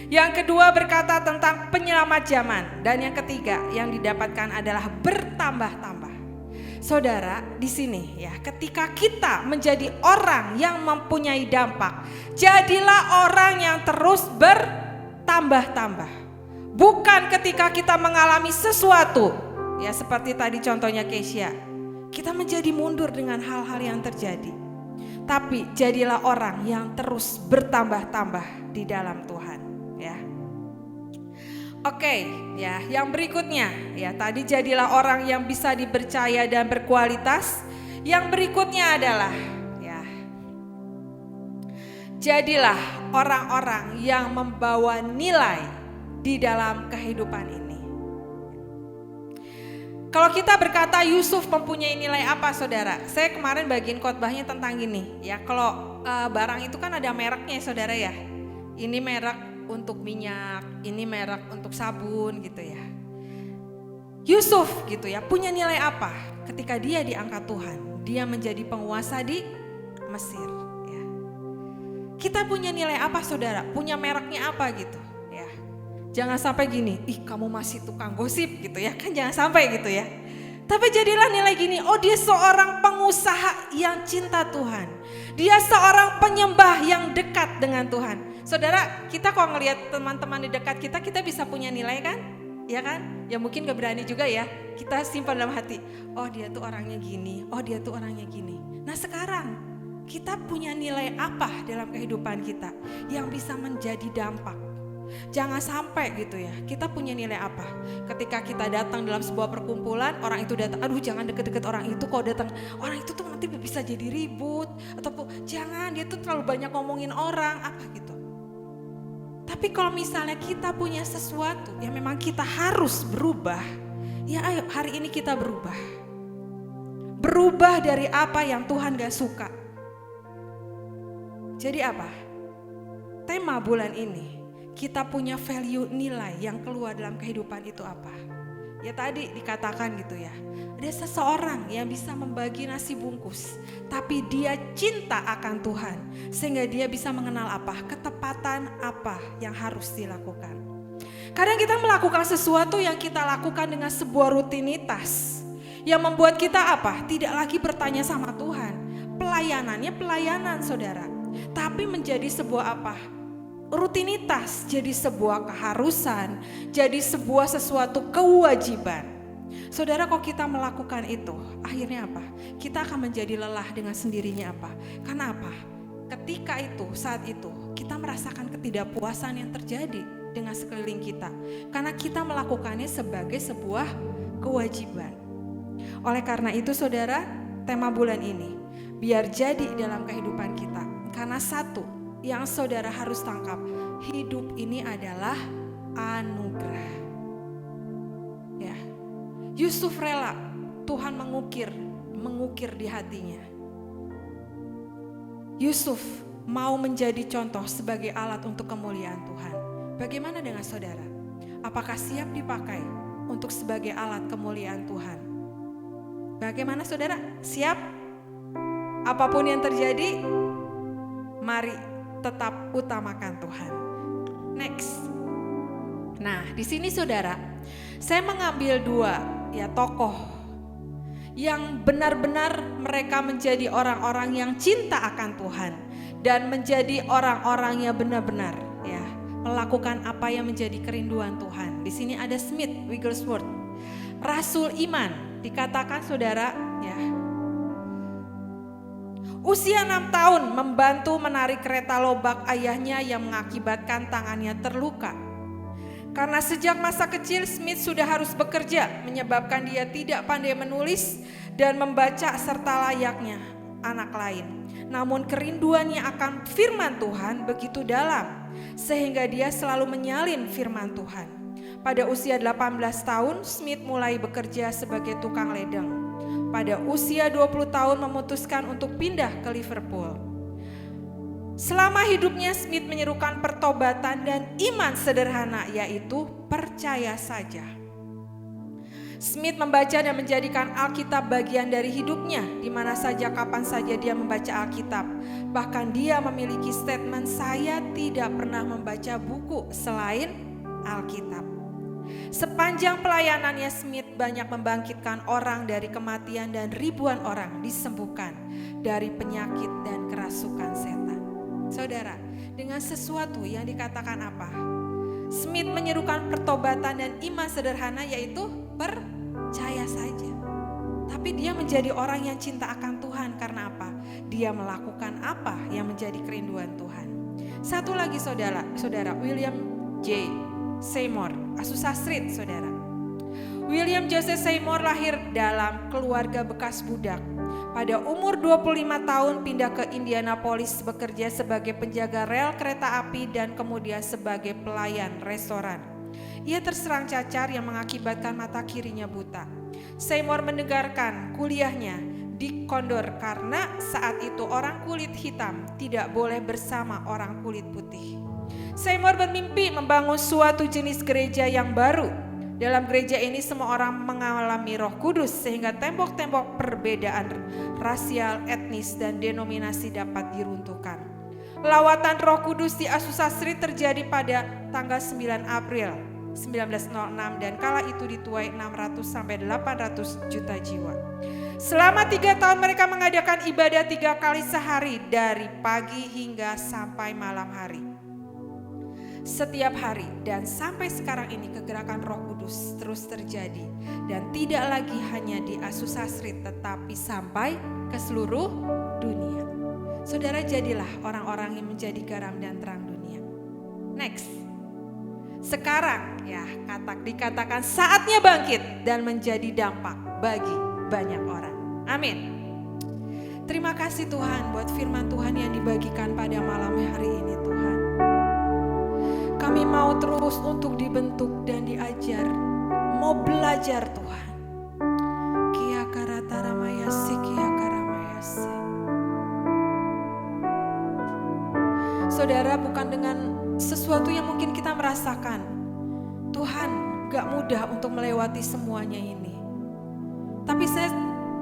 Yang kedua berkata tentang penyelamat zaman. Dan yang ketiga yang didapatkan adalah bertambah-tambah. Saudara, di sini ya, ketika kita menjadi orang yang mempunyai dampak, jadilah orang yang terus bertambah-tambah. Bukan ketika kita mengalami sesuatu, ya seperti tadi contohnya Kesia, kita menjadi mundur dengan hal-hal yang terjadi. Tapi jadilah orang yang terus bertambah-tambah di dalam Tuhan, ya. Oke, ya, yang berikutnya, ya tadi jadilah orang yang bisa dipercaya dan berkualitas. Yang berikutnya adalah, ya, jadilah orang-orang yang membawa nilai di dalam kehidupan ini. Kalau kita berkata Yusuf mempunyai nilai apa, saudara? Saya kemarin bagiin khotbahnya tentang gini, ya. Kalau barang itu kan ada mereknya, saudara ya. Ini merek untuk minyak, ini merek untuk sabun, gitu ya. Yusuf, gitu ya, punya nilai apa? Ketika dia diangkat Tuhan, dia menjadi penguasa di Mesir. Ya. Kita punya nilai apa, saudara? Punya mereknya apa, gitu? Ya. Jangan sampai gini, ih kamu masih tukang gosip gitu ya, kan jangan sampai gitu ya. Tapi jadilah nilai gini, oh dia seorang pengusaha yang cinta Tuhan. Dia seorang penyembah yang dekat dengan Tuhan. Saudara, kita kalau ngelihat teman-teman di dekat kita, kita bisa punya nilai kan? Ya kan? Ya mungkin gak berani juga ya, kita simpan dalam hati, oh dia tuh orangnya gini, oh dia tuh orangnya gini. Nah sekarang, kita punya nilai apa dalam kehidupan kita yang bisa menjadi dampak? Jangan sampai gitu ya, kita punya nilai apa? Ketika kita datang dalam sebuah perkumpulan, orang itu datang, aduh jangan deket-deket orang itu, kalau datang orang itu tuh nanti bisa jadi ribut, ataupun jangan, dia tuh terlalu banyak ngomongin orang, apa gitu. Tapi kalau misalnya kita punya sesuatu yang memang kita harus berubah, ya ayo hari ini kita berubah. Berubah dari apa yang Tuhan gak suka. Jadi apa? Tema bulan ini, kita punya value nilai yang keluar dalam kehidupan itu apa? Ya tadi dikatakan gitu ya, ada seseorang yang bisa membagi nasi bungkus, tapi dia cinta akan Tuhan, sehingga dia bisa mengenal apa? Ketepatan apa yang harus dilakukan. Kadang kita melakukan sesuatu yang kita lakukan dengan sebuah rutinitas, yang membuat kita apa? Tidak lagi bertanya sama Tuhan. Pelayanannya pelayanan, saudara, tapi menjadi sebuah apa? Rutinitas, jadi sebuah keharusan, jadi sebuah sesuatu kewajiban. Saudara, kok kita melakukan itu, akhirnya apa? Kita akan menjadi lelah dengan sendirinya apa? Karena apa? Ketika itu, saat itu, kita merasakan ketidakpuasan yang terjadi dengan sekeliling kita. Karena kita melakukannya sebagai sebuah kewajiban. Oleh karena itu, saudara, tema bulan ini, biar jadi dalam kehidupan kita. Karena satu, yang saudara harus tangkap, hidup ini adalah anugerah. Ya, Yusuf rela Tuhan mengukir di hatinya. Yusuf mau menjadi contoh sebagai alat untuk kemuliaan Tuhan. Bagaimana dengan saudara? Apakah siap dipakai untuk sebagai alat kemuliaan Tuhan? Bagaimana saudara? Siap? Apapun yang terjadi, mari tetap utamakan Tuhan. Next. Nah, di sini saudara, saya mengambil dua ya tokoh yang benar-benar mereka menjadi orang-orang yang cinta akan Tuhan dan menjadi orang-orang yang benar-benar ya melakukan apa yang menjadi kerinduan Tuhan. Di sini ada Smith Wigglesworth, Rasul Iman, dikatakan saudara ya. Usia 6 tahun membantu menarik kereta lobak ayahnya yang mengakibatkan tangannya terluka. Karena sejak masa kecil Smith sudah harus bekerja, menyebabkan dia tidak pandai menulis dan membaca serta layaknya anak lain. Namun kerinduannya akan firman Tuhan begitu dalam, sehingga dia selalu menyalin firman Tuhan. Pada usia 18 tahun Smith mulai bekerja sebagai tukang ledeng. Pada usia 20 tahun memutuskan untuk pindah ke Liverpool. Selama hidupnya Smith menyerukan pertobatan dan iman sederhana, yaitu percaya saja. Smith membaca dan menjadikan Alkitab bagian dari hidupnya, di mana saja kapan saja dia membaca Alkitab. Bahkan dia memiliki statement, saya tidak pernah membaca buku selain Alkitab. Sepanjang pelayanannya Smith banyak membangkitkan orang dari kematian dan ribuan orang disembuhkan dari penyakit dan kerasukan setan. Saudara, dengan sesuatu yang dikatakan apa? Smith menyerukan pertobatan dan iman sederhana, yaitu percaya saja. Tapi dia menjadi orang yang cinta akan Tuhan karena apa? Dia melakukan apa yang menjadi kerinduan Tuhan. Satu lagi saudara, William J. Seymour, Azusa Street, saudara. William Joseph Seymour lahir dalam keluarga bekas budak. Pada umur 25 tahun pindah ke Indianapolis bekerja sebagai penjaga rel kereta api dan kemudian sebagai pelayan restoran. Ia terserang cacar yang mengakibatkan mata kirinya buta. Seymour mendengarkan kuliahnya di Kondor karena saat itu orang kulit hitam tidak boleh bersama orang kulit putih. Seymour bermimpi membangun suatu jenis gereja yang baru. Dalam gereja ini semua orang mengalami Roh Kudus sehingga tembok-tembok perbedaan rasial, etnis, dan denominasi dapat diruntuhkan. Lawatan Roh Kudus di Azusa Street terjadi pada tanggal 9 April 1906 dan kala itu dituai 600 sampai 800 juta jiwa. Selama 3 tahun mereka mengadakan ibadah 3 kali sehari dari pagi hingga sampai malam hari. Setiap hari dan sampai sekarang ini kegerakan Roh Kudus terus terjadi dan tidak lagi hanya di Azusa Street tetapi sampai ke seluruh dunia. Saudara, jadilah orang-orang yang menjadi garam dan terang dunia. Next. Sekarang ya dikatakan saatnya bangkit dan menjadi dampak bagi banyak orang. Amin. Terima kasih Tuhan buat firman Tuhan yang dibagikan pada malam hari ini Tuhan. Kami mau terus untuk dibentuk dan diajar, mau belajar Tuhan. Kia karataramayasi, kia karamayasi. Saudara, bukan dengan sesuatu yang mungkin kita merasakan. Tuhan gak mudah untuk melewati semuanya ini. Tapi saya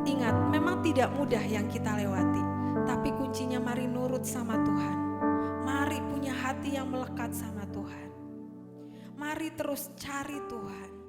ingat memang tidak mudah yang kita lewati. Tapi kuncinya mari nurut sama Tuhan. Mari punya hati yang melekat sama Tuhan. Mari terus cari Tuhan.